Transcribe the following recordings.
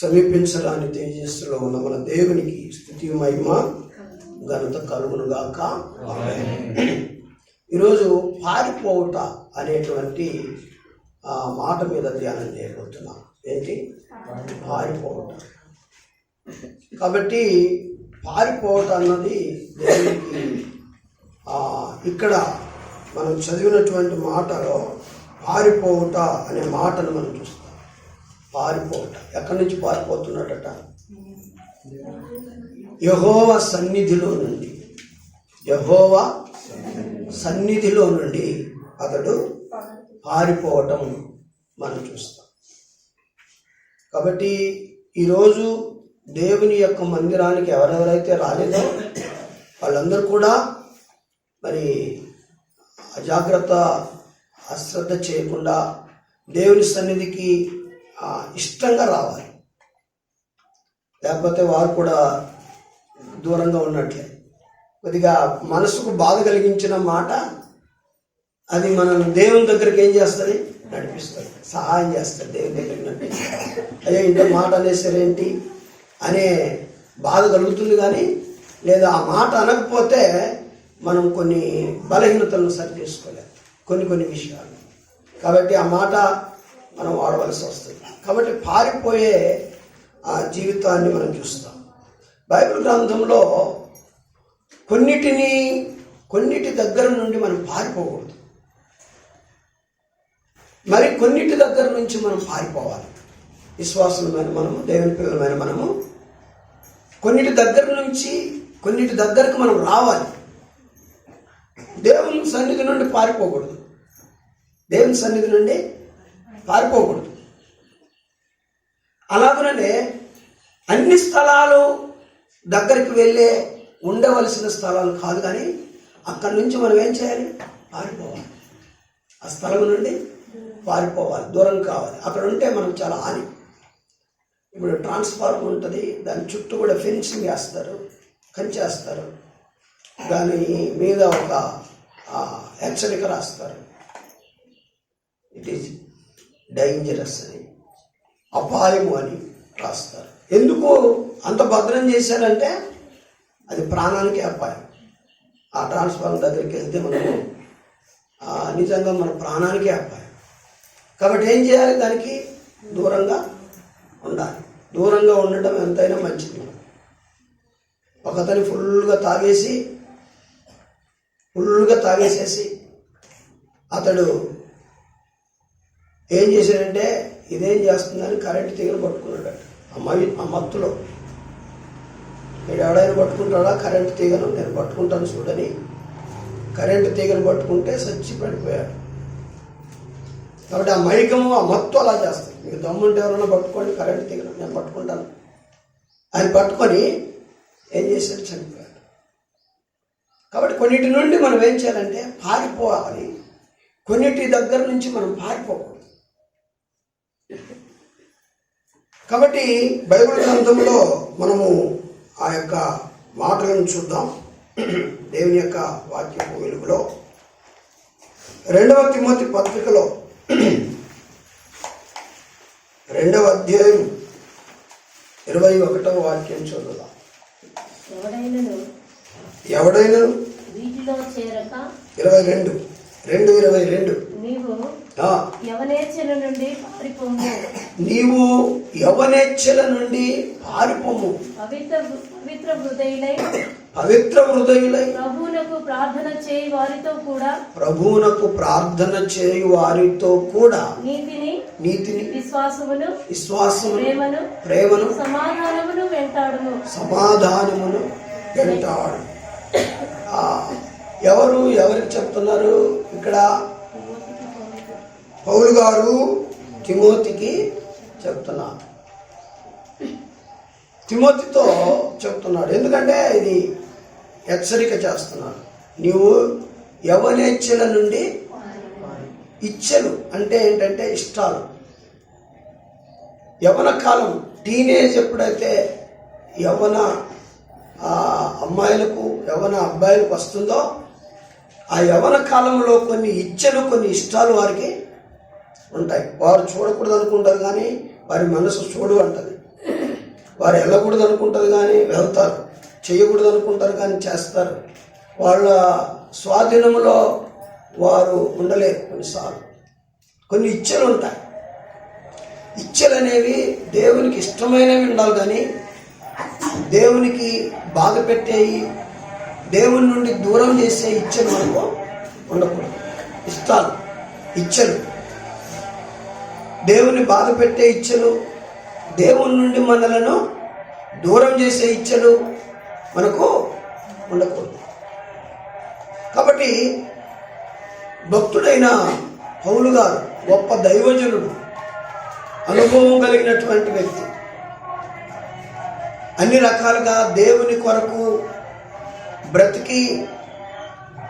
సమీపించరాని తేజస్సులో ఉన్న మన దేవునికి స్తుతి మహిమ ఘనత కలుగును గాక. ఈరోజు పారిపోవుట అనేటువంటి మాట మీద ధ్యానం చేయబోతున్నాం. ఏంటి? పారిపోవుట. కాబట్టి పారిపోవుట అన్నది దేవునికి ఇక్కడ మనం చదివినటువంటి మాటలో పారిపోవుట అనే మాటను మనం చూస్తాం. పారిపోవుట, ఎక్కడి నుంచి పారిపోతున్నాడట? యెహోవా సన్నిధిలో నుండి. యెహోవా సన్నిధిలో నుండి అతడు పారిపోవటం మనం చూస్తాం. కాబట్టి ఈరోజు దేవుని యొక్క మందిరానికి ఎవరెవరైతే రాలేదో వాళ్ళందరూ కూడా మరి అజాగ్రత్త, అశ్రద్ధ చేయకుండా దేవుని సన్నిధికి ఇష్టంగా రావాలి. లేకపోతే వారు కూడా దూరంగా ఉన్నట్లే. కొద్దిగా మనసుకు బాధ కలిగించిన మాట అది మనం దేవుని దగ్గరికి ఏం చేస్తుంది? నడిపిస్తుంది, సహాయం చేస్తుంది. దేవుని దగ్గరికి నడిపిస్తుంది. అయ్యో ఇంత మాట అనేసరేంటి అనే బాధ కలుగుతుంది. కానీ లేదా ఆ మాట అనకపోతే మనం కొన్ని బలహీనతలను సరి చేసుకోలేము, కొన్ని విషయాలు. కాబట్టి ఆ మాట మనం వాడవలసి వస్తుంది. కాబట్టి పారిపోయే ఆ జీవితాన్ని మనం చూస్తాం. బైబిల్ గ్రంథంలో కొన్నిటి దగ్గర నుండి మనం పారిపోకూడదు, మరి కొన్నిటి దగ్గర నుంచి మనం పారిపోవాలి. విశ్వాసమైన మనము, దేవుని పిల్లలమైన మనము కొన్నిటి దగ్గరకు మనం రావాలి. దేవుని సన్నిధి నుండి పారిపోకూడదు. దేవుని సన్నిధి నుండి పారిపోకూడదు. అలాగనే అన్ని స్థలాలు దగ్గరికి వెళ్ళే ఉండవలసిన స్థలాలు కాదు, కానీ అక్కడి నుంచి మనం ఏం చేయాలి? పారిపోవాలి. ఆ స్థలం నుండి పారిపోవాలి, దూరం కావాలి. అక్కడ ఉంటే మనం చాలా హాని. ఇప్పుడు ట్రాన్స్ఫార్మర్ ఉంటుంది, దాని చుట్టూ కూడా ఫెన్సింగ్ వేస్తారు, కంచేస్తారు, దాని మీద ఒక హెచ్చరిక రాస్తారు, ఇట్ ఈజ్ డేంజరస్ అని, అపాయము అని రాస్తారు. ఎందుకు అంత భద్రం చేశారంటే అది ప్రాణానికి అపాయం. ఆ ట్రాన్స్ఫార్మర్ దగ్గరికి వెళ్తే మనము నిజంగా మన ప్రాణానికి అపాయం. కాబట్టి ఏం చేయాలి? దానికి దూరంగా ఉండాలి. దూరంగా ఉండటం ఎంతైనా మంచిది. ఒకతని ఫుల్గా తాగేసేసి అతడు ఏం చేశాడంటే ఇదేం చేస్తుందని కరెంటు తీగలు పట్టుకున్నాడట. ఆ మత్తులో ఎవడైనా పట్టుకుంటాడా కరెంటు తీగను? నేను పట్టుకుంటాను చూడని కరెంటు తీగను పట్టుకుంటే సచ్చి పడిపోయాడు. కాబట్టి ఆ మైకము, ఆ మత్తు అలా చేస్తుంది. మీకు దమ్ముంటే ఎవరైనా పట్టుకోండి కరెంటు తీగను, నేను పట్టుకుంటాను. ఆయన పట్టుకొని ఏం చేశాడు? చనిపోయాడు. కాబట్టి కొన్నిటి నుండి మనం ఏం చేయాలంటే పారిపోవాలి. కొన్నిటి దగ్గర నుంచి మనం పారిపోకూడదు. కాబట్టి బైబిల్ గ్రంథంలో మనము ఆ యొక్క మాటలను చూద్దాం. దేవుని యొక్క వాక్యపు వెలుగులో 2వ తిమోతి పత్రికలో 2వ అధ్యాయం 21వ వాక్యం చదువుదాం. ఎవడైనా వీటిలో చేరక 22 నీవు యవనేచ్ఛల నుండి పారిపోము. పవిత్ర హృదయులై ప్రభువునకు ప్రార్థన చేయు వారితో కూడా నీతిని విశ్వాసమును ప్రేమను సమాధానమును వెంటాడు. ఎవరికి చెప్తున్నారు ఇక్కడ? పౌలు గారు తిమోతికి చెప్తున్నారు. తిమోతితో చెప్తున్నాడు. ఎందుకంటే ఇది హెచ్చరిక చేస్తున్నాడు. నీవు యవనేచ్ఛల నుండి, ఇచ్ఛలు అంటే ఏంటంటే ఇష్టాలు, యవన కాలం, టీనేజ్ ఎప్పుడైతే యవన అమ్మాయిలకు, యవన అబ్బాయిలకు వస్తుందో ఆ యవన కాలంలో కొన్ని ఇచ్ఛలు, కొన్ని ఇష్టాలు వారికి ఉంటాయి. వారు చూడకూడదు అనుకుంటారు, కానీ వారి మనసు చూడు అంటది. వారు వెళ్ళకూడదు అనుకుంటారు కానీ వెళ్తారు, చేయకూడదు అనుకుంటారు కానీ చేస్తారు. వాళ్ళ స్వాధీనంలో వారు ఉండలేరు. కొన్నిసార్లు కొన్ని ఇచ్చలు ఉంటాయి. ఇచ్చలు అనేవి దేవునికి ఇష్టమైనవి ఉండాలి కానీ దేవునికి బాధ పెట్టేవి, దేవుని నుండి దూరం చేసే ఇచ్చలు మనకు ఉండకూడదు. ఇష్టాలు, ఇచ్చలు, దేవుని బాధ పెట్టే ఇచ్చలు, దేవుని నుండి మనలను దూరం చేసే ఇచ్చలు మనకు ఉండకూడదు. కాబట్టి భక్తుడైన పౌలు గారు గొప్ప దైవజనుడు, అనుభవం కలిగినటువంటి వ్యక్తి, అన్ని రకాలుగా దేవుని కొరకు బ్రతికి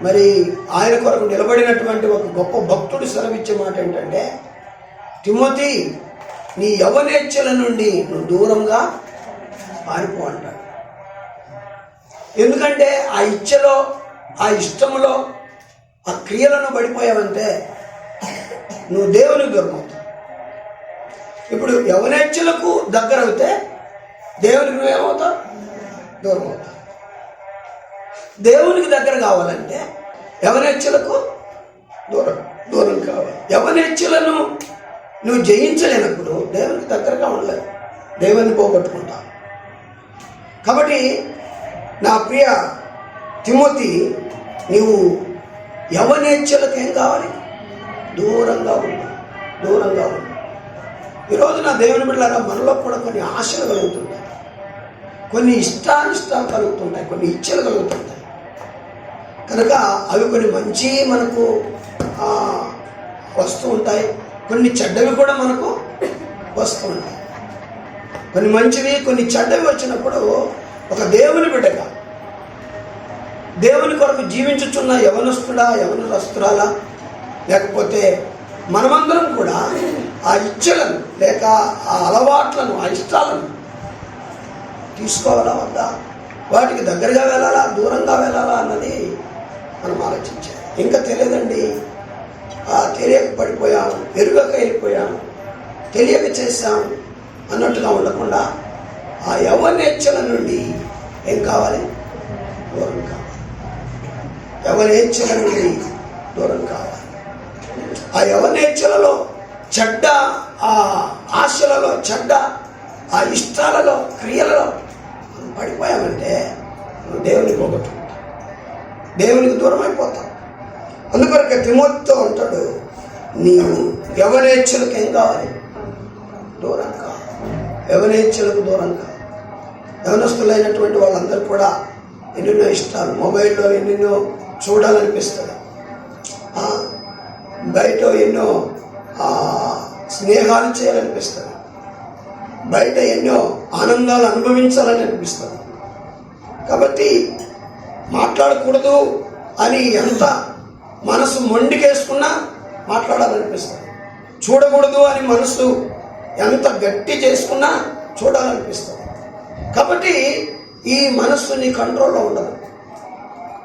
మరి ఆయన కొరకు నిలబడినటువంటి ఒక గొప్ప భక్తుడు సెలవిచ్చే మాట ఏంటంటే, తిమోతి, నీ యవనేచ్ఛల నుండి నువ్వు దూరంగా పారిపో అంటాడు. ఎందుకంటే ఆ ఇచ్చలో, ఆ ఇష్టములో, ఆ క్రియలను పడిపోయావంటే నువ్వు దేవునికి దూరం అవుతావు. ఇప్పుడు యవనేచ్ఛలకు దగ్గర అవుతే దేవునికి నువ్వేమవుతావు? దూరం అవుతావు. దేవునికి దగ్గర కావాలంటే యవనేచ్ఛలకు దూరం కావాలి. యవనేచ్ఛలను నువ్వు జయించలేనప్పుడు దేవునికి దగ్గరగా ఉండలేదు, దేవుని పోగొట్టుకుంటావు. కాబట్టి నా ప్రియ తిమోతి, నీవు యవనేచ్ఛలకు ఏం కావాలి? దూరంగా ఉండు, దూరంగా ఉండు. ఈరోజు నా దేవుని బిడ్డలారా, మనలో కూడా కొన్ని ఆశలు కలుగుతుంటాయి, కొన్ని ఇష్టాలు కలుగుతుంటాయి, కొన్ని ఇచ్చలు కలుగుతుంటాయి. కనుక అవి కొన్ని మంచి మనకు వస్తూ ఉంటాయి, కొన్ని చెడ్డవి కూడా మనకు వస్తూ ఉంటాయి. కొన్ని మంచివి, కొన్ని చెడ్డవి వచ్చినప్పుడు ఒక దేవుని బిడ్డగా, దేవుని కొరకు జీవించుచున్న యవనస్తుడా, యవనస్తురాలా, లేకపోతే మనమందరం కూడా ఆ ఇచ్చలను లేక ఆ అలవాట్లను, ఆ ఇష్టాలను తీసుకోవాలా వద్దా, వాటికి దగ్గరగా వెళ్ళాలా, దూరంగా వెళ్ళాలా అన్నది మనం ఆలోచించాలి. ఇంకా తెలియదండి, తెలియక పడిపోయాము, ఎరుగక వెళ్ళిపోయాము, తెలియక చేశాము అన్నట్టుగా ఉండకుండా ఆ యవనేచ్ఛల నుండి ఏం కావాలి? దూరం కావాలి. యవనేచ్ఛల నుండి దూరం కావాలి. ఆ యవనేచ్ఛలలో, చెడ్డ ఆ ఆశలలో, చెడ్డ ఆ ఇష్టాలలో, క్రియలలో పడిపోయామంటే దేవునికి పోగొట్టుకుంటాం, దేవునికి దూరం అయిపోతాం. అందుకొరకు తిమోతితో అంటాడు, నీవు యవనేచ్ఛలకు ఏం కావాలి? దూరం కావాలి. యవనేచ్ఛలకు దూరం కావాలి. యవనస్తులైనటువంటి వాళ్ళందరూ కూడా ఎన్నెన్నో ఇష్టాలు, మొబైల్లో ఎన్నెన్నో చూడాలనిపిస్తుంది, బయట ఎన్నో స్నేహాలు చేయాలనిపిస్తుంది, బయట ఎన్నో ఆనందాలు అనుభవించాలని అనిపిస్తుంది. కాబట్టి మాట్లాడకూడదు అని ఎంత మనసు మొండికేసుకున్నా మాట్లాడాలనిపిస్తుంది, చూడకూడదు అని మనసు ఎంత గట్టి చేసుకున్నా చూడాలనిపిస్తుంది. కాబట్టి ఈ మనస్సు నీ కంట్రోల్లో ఉండదు.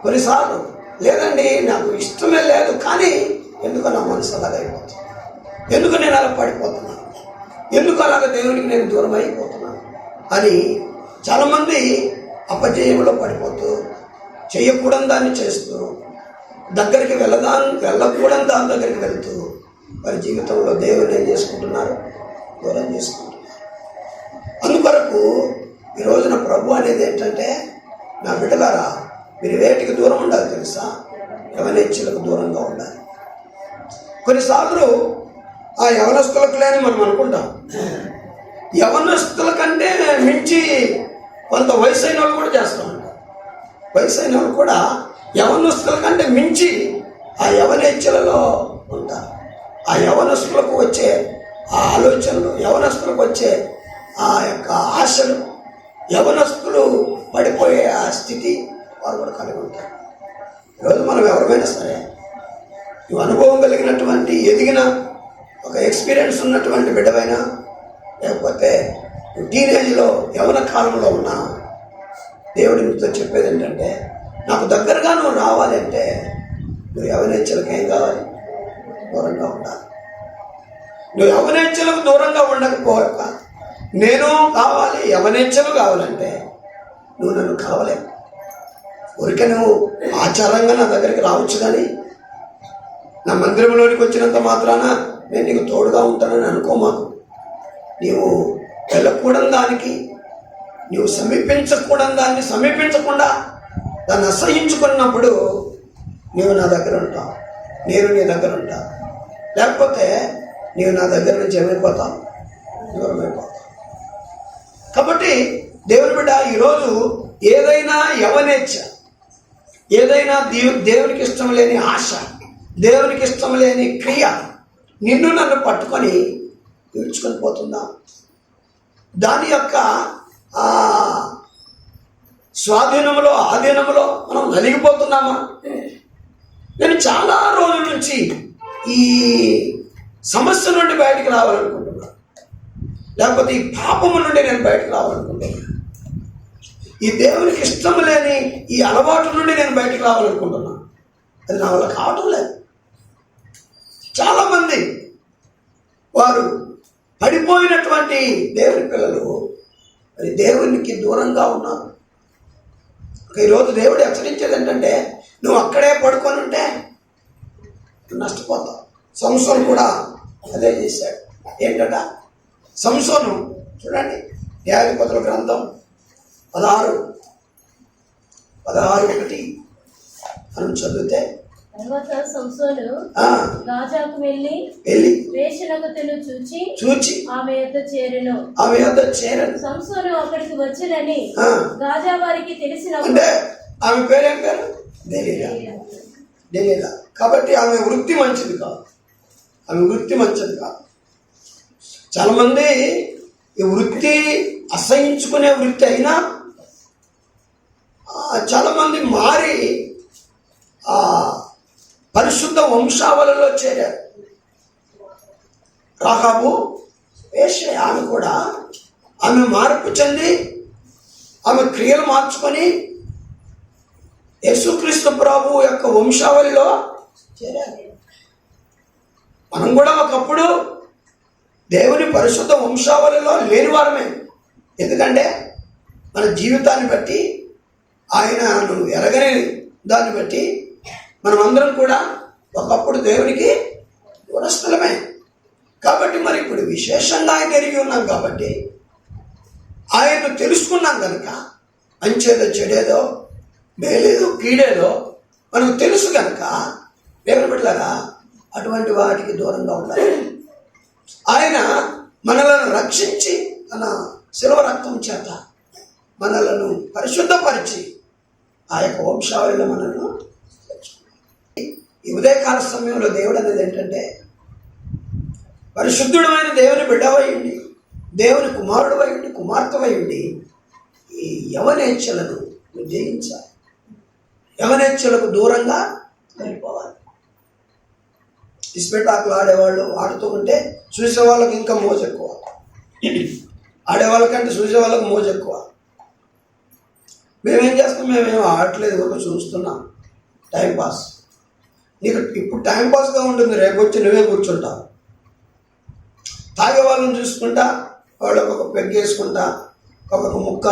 కొన్నిసార్లు లేదండి నాకు ఇష్టమే లేదు, కానీ ఎందుకు నా మనసు అలాగైపోతుంది, ఎందుకు నేను అలా పడిపోతున్నాను, ఎందుకు అలాగ దేవునికి నేను దూరం అయిపోతున్నాను అని చాలామంది అపజయంలో పడిపోతూ, చేయకూడని దాన్ని చేస్తూ, దగ్గరికి వెళ్ళకూడని దాని దగ్గరికి వెళ్తూ వారి జీవితంలో దేవుని ఏం చేసుకుంటున్నారు? దూరం చేసుకుంటున్నారు. అందుకొరకు ఈ రోజున ప్రభు అనేది ఏంటంటే, నా బిడ్డలారా, మీరు వేటికి దూరం ఉండాలి తెలుసా? యవనేచ్ఛలకు దూరంగా ఉండాలి. కొన్నిసార్లు ఆ యవనస్తులకు లేని మనం అనుకుంటాం, యవనస్తుల కంటే మించి కొంత వయసు అయిన వాళ్ళు కూడా చేస్తూ ఉంటారు. వయసు అయిన వాళ్ళు కూడా యవనస్తుల కంటే మించి ఆ యవనేచ్ఛలలో ఉంటారు. ఆ యవనస్తులకు వచ్చే ఆ ఆలోచనలు, యవనస్తులకు వచ్చే ఆ యొక్క ఆశలు, యవనస్తులు పడిపోయే ఆ స్థితి వారు కూడా కలిగి ఉంటారు. ఈరోజు మనం ఎవరైనా సరే, నువ్వు అనుభవం కలిగినటువంటి, ఎదిగిన ఒక ఎక్స్పీరియన్స్ ఉన్నటువంటి బిడ్డవైనా, లేకపోతే టీనేజ్లో యవన కాలంలో ఉన్న దేవుడి మీతో చెప్పేది ఏంటంటే, నాకు దగ్గరగా నువ్వు రావాలంటే నువ్వు యవనేచ్ఛలకు ఏం కావాలి? దూరంగా ఉండాలి. నువ్వు యవనేచ్ఛలకు దూరంగా ఉండకపోక నేను కావాలి, యవనేచ్ఛలు కావాలంటే నువ్వు నన్ను కలవలేవు. ఊరికే నువ్వు ఆచారంగా నా దగ్గరికి రావచ్చు, కానీ నా మందిరంలోనికి వచ్చినంత మాత్రాన నేను నీకు తోడుగా ఉంటానని అనుకోమాకు. నీవు వెళ్ళకూడని దానికి, నీవు సమీపించకూడని దాన్ని సమీపించకుండా దాన్ని అసహించుకున్నప్పుడు నీవు నా దగ్గర ఉంటావు, నేను నీ దగ్గర ఉంటా. లేకపోతే నీవు నా దగ్గర నుంచి ఏమైపోతావు? దూరమైపోతావు. కాబట్టి దేవుని బిడ్డ, ఈరోజు ఏదైనా యవనేచ్ఛ, ఏదైనా దేవునికి ఇష్టం లేని ఆశ, దేవునికి ఇష్టం లేని క్రియ నిన్ను నన్ను పట్టుకొని ఈడ్చుకొని పోతుందా? దాని యొక్క స్వాధీనంలో, ఆధీనంలో మనం నలిగిపోతున్నామా? నేను చాలా రోజుల నుంచి ఈ సమస్య నుండి బయటికి రావాలనుకుంటున్నాను, లేకపోతే ఈ పాపము నుండి నేను బయటకు రావాలనుకుంటున్నాను, ఈ దేవునికి ఇష్టం లేని ఈ అలవాటు నుండి నేను బయటకు రావాలనుకుంటున్నాను. అది నా వల్ల కావటం లేదు. చాలామంది వారు పడిపోయినటువంటి దేవుని పిల్లలు మరి దేవునికి దూరంగా ఉన్నారు. ఈరోజు దేవుడు హెచ్చరించేది ఏంటంటే, నువ్వు అక్కడే పడుకొని ఉంటే నష్టపోతావు. సంసోను కూడా అదే చేశాడు. ఏంటట? సంసోను చూడండి, న్యాయాధిపతుల గ్రంథం 16:1 మనం చదివితే, తర్వాత సంసోను గాజాకు వెళ్ళి వేశ్యనగతులు చూచి ఆమె యొద్ద చేరెను. సంసోను అక్కడికి వచ్చెనని గాజా వారికి తెలిసిన, అంటే ఆమె పేరేం పేరు? దెలీలా. కాబట్టి ఆమె వృత్తి మంచిది కాదు, చాలా మంది ఈ వృత్తి అసహించుకునే వృత్తి అయినా చాలా మంది మారి పరిశుద్ధ వంశావళిలో చేరారు. రాహాబు వేశ్య, ఆమె కూడా ఆమె మార్పు చెంది ఆమె క్రియలు మార్చుకొని యేసుక్రీస్తు ప్రభు యొక్క వంశావళిలో చేరారు. మనం కూడా ఒకప్పుడు దేవుని పరిశుద్ధ వంశావళిలో లేని వారమే. ఎందుకంటే మన జీవితాన్ని బట్టి, ఆయనను ఎరగని దాన్ని బట్టి మనమందరం కూడా ఒకప్పుడు దేవునికి దూరస్థలమే. కాబట్టి మరి ఇప్పుడు విశేషంగా ఆయన ఎరిగి ఉన్నాం కాబట్టి, ఆయన్ను తెలుసుకున్నాం కనుక మంచేదో చెడేదో మేలేదో కీడేదో మనకు తెలుసు కనుక దేవుని బిడ్డలారా అటువంటి వాటికి దూరంగా ఉండాలి. ఆయన మనలను రక్షించి తన శిలువ రక్తం చేత మనలను పరిశుద్ధపరిచి ఆ యొక్క వంశావళిలో మనల్ని ఈ ఉదయకాల సమయంలో దేవుడు అనేది ఏంటంటే, పరిశుద్ధుడమైన దేవుని బిడ్డవైండి, దేవుని కుమారుడవైండి, కుమార్తెవైండి ఈ యవనేచ్ఛలను జయించాలి. యవనేచ్ఛలకు దూరంగా వెళ్ళిపోవాలి. ఇస్పెటాకులు ఆడేవాళ్ళు ఆడుతూ ఉంటే చూసే వాళ్ళకి ఇంకా మోజు ఎక్కువ, ఆడేవాళ్ళకంటే చూసే వాళ్ళకి మోజు ఎక్కువ. మేమేం చేస్తాం? మేమేం ఆడట్లేదు, ఒక చూస్తున్నాం, టైంపాస్. నీకు ఇప్పుడు టైంపాస్గా ఉంటుంది, రేపు వచ్చి నువ్వే కూర్చుంటావు. తాగే వాళ్ళని చూసుకుంటా, వాళ్ళకు ఒక పెగ్గేసుకుంటా, ఒక్కొక్క ముక్క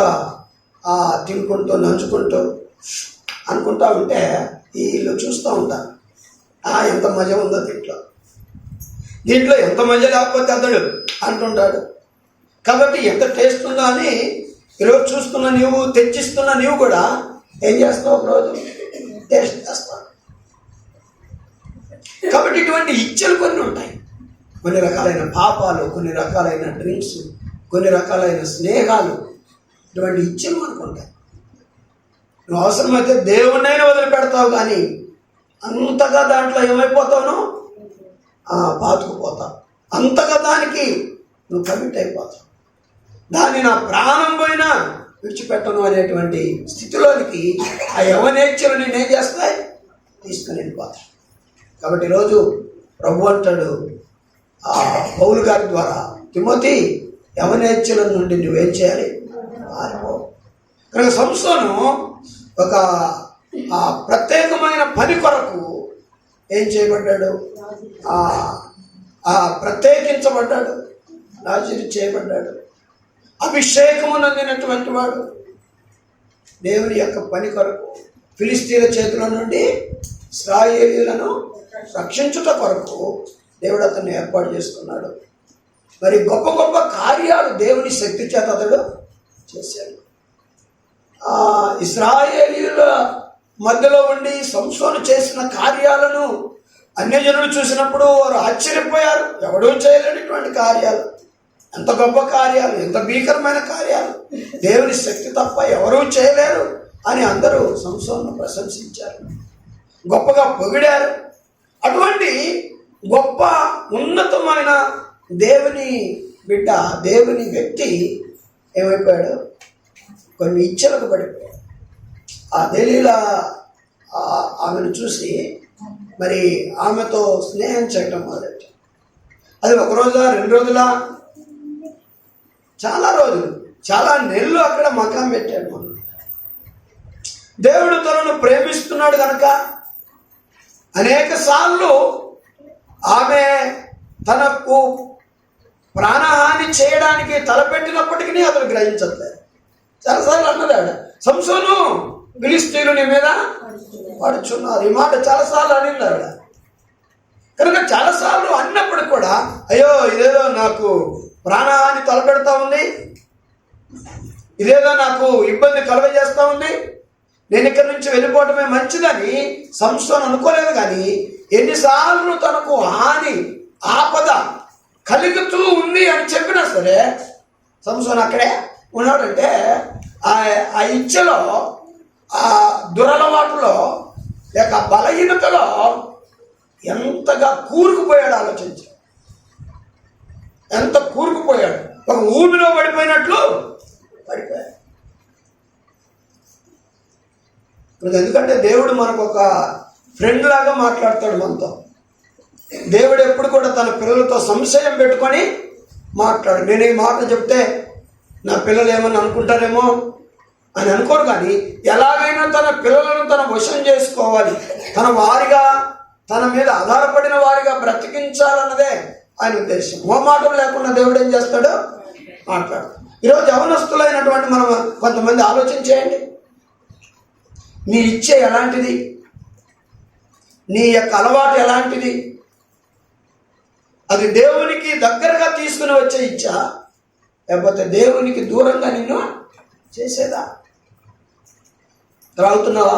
తినుకుంటూ నంచుకుంటూ అనుకుంటా ఉంటే వీళ్ళు చూస్తూ ఉంటారు, ఎంత మజా ఉందో దీంట్లో ఎంత మజా లేకపోతే అతడు అంటుంటాడు. కాబట్టి ఎంత టేస్ట్ ఉందో అని ఈరోజు చూస్తున్న నీవు, తెచ్చిస్తున్న నీవు కూడా ఏం చేస్తావు? ఒకరోజు టేస్ట్ చేస్తావు. కాబట్టి ఇటువంటి ఇచ్చలు కొన్ని ఉంటాయి, కొన్ని రకాలైన పాపాలు, కొన్ని రకాలైన డ్రింక్స్, కొన్ని రకాలైన స్నేహాలు, ఇటువంటి ఇచ్చలు మనకు ఉంటాయి. నువ్వు అవసరమైతే దేవుణ్ణైనా వదిలిపెడతావు, కానీ అంతగా దాంట్లో ఏమైపోతావునో పాతుకుపోతావు, అంతగా దానికి నువ్వు కమిట్ అయిపోతావు. దాన్ని నా ప్రాణం పోయినా విడిచిపెట్టను అనేటువంటి స్థితిలోనికి ఆ యవనేచ్ఛలు నేనేం చేస్తాయి? తీసుకుని వెళ్ళిపోతాయి. కాబట్టి ఈరోజు ప్రభు అంటాడు పౌలు గారి ద్వారా, తిమోతి యవనేచ్ఛల నుండి నువ్వేం చేయాలి? మారిపో. కనుక సంసోను ఒక ప్రత్యేకమైన పని కొరకు ఏం చేయబడ్డాడు? ప్రత్యేకించబడ్డాడు, నాజీరు చేయబడ్డాడు. అభిషేకము నొందినటువంటి వాడు. దేవుని యొక్క పని కొరకు ఫిలిస్తీన్ల చేతుల నుండి ఇశ్రాయేలీయులను రక్షించుట కొరకు దేవుడు అతన్ని ఏర్పాటు చేసుకున్నాడు. మరి గొప్ప గొప్ప కార్యాలు దేవుని శక్తి చేత అతడు చేశాడు. ఇశ్రాయేలీయుల మధ్యలో ఉండి సంసోను చేసిన కార్యాలను అన్యజనులు చూసినప్పుడు వారు ఆశ్చర్యపోయారు. ఎవడూ చేయలేనటువంటి కార్యాలు, ఎంత గొప్ప కార్యాలు, ఎంత భీకరమైన కార్యాలు, దేవుని శక్తి తప్ప ఎవరూ చేయలేరు అని అందరూ సంసోను ప్రశంసించారు, గొప్పగా పొగిడారు. అటువంటి గొప్ప ఉన్నతమైన దేవుని బిడ్డ, దేవుని వ్యక్తి ఏమైపోయాడు? కొన్ని ఇచ్చలకు పడిపోయాడు. ఆ దెలీలా ఆమెను చూసి మరి ఆమెతో స్నేహం చేయటం మొదలెట్టాడు. అది ఒక రోజా, 2 రోజులా, చాలా రోజులు, చాలా నెలలు అక్కడ మకాం పెట్టాడు. మనం దేవుడు తనను ప్రేమిస్తున్నాడు కనుక అనేక సార్లు ఆమె తనకు ప్రాణహాని చేయడానికి తలపెట్టినప్పటికీ అతను గ్రహించట్లేదు. చాలాసార్లు అన్నది ఆవిడ, సంసోను ఫిలిష్తీయులు నీ మీద పడుచున్నారు. ఈ మాట చాలాసార్లు అనింది ఆవిడ. కనుక చాలాసార్లు అన్నప్పుడు కూడా అయ్యో ఇదేదో నాకు ప్రాణహాని తలపెడతా ఉంది, ఇదేదో నాకు ఇబ్బంది కలుగజేస్తూ ఉంది, నేను ఇక్కడి నుంచి వెళ్ళిపోవటమే మంచిదని సంసోను అనుకోలేదు. కానీ ఎన్నిసార్లు తనకు హాని, ఆపద కలుగుతూ ఉంది అని చెప్పినా సరే సంసోను అక్కడే ఉన్నాడంటే ఆ ఇచ్చలో, ఆ దురలవాటులో, లేక బలహీనతలో ఎంతగా కూరుకుపోయాడు ఆలోచించి. ఎంత కూరుకుపోయాడు, ఒక ఊబిలో పడిపోయినట్లు పడిపోయాడు. ఎందుకంటే దేవుడు మనకు ఒక ఫ్రెండ్ లాగా మాట్లాడతాడు మనతో. దేవుడు ఎప్పుడు కూడా తన పిల్లలతో సంశయం పెట్టుకొని మాట్లాడు. నేను ఈ మాట చెప్తే నా పిల్లలు ఏమని అనుకుంటారేమో అని అనుకోరు. కానీ ఎలాగైనా తన పిల్లలను తన వశం చేసుకోవాలి, తన వారిగా, తన మీద ఆధారపడిన వారిగా బ్రతికించాలన్నదే ఆయన ఉద్దేశం. మాటలు లేకుండా దేవుడు ఏం చేస్తాడో మాట్లాడు. ఈరోజు యవనస్తులైనటువంటి మనం కొంతమంది ఆలోచించేయండి. నీ ఇచ్చే ఎలాంటిది, నీ యొక్క అలవాటు ఎలాంటిది, అది దేవునికి దగ్గరగా తీసుకుని వచ్చే ఇచ్చా, లేకపోతే దేవునికి దూరంగా నిన్ను చేసేదా? త్రాగుతున్నావా?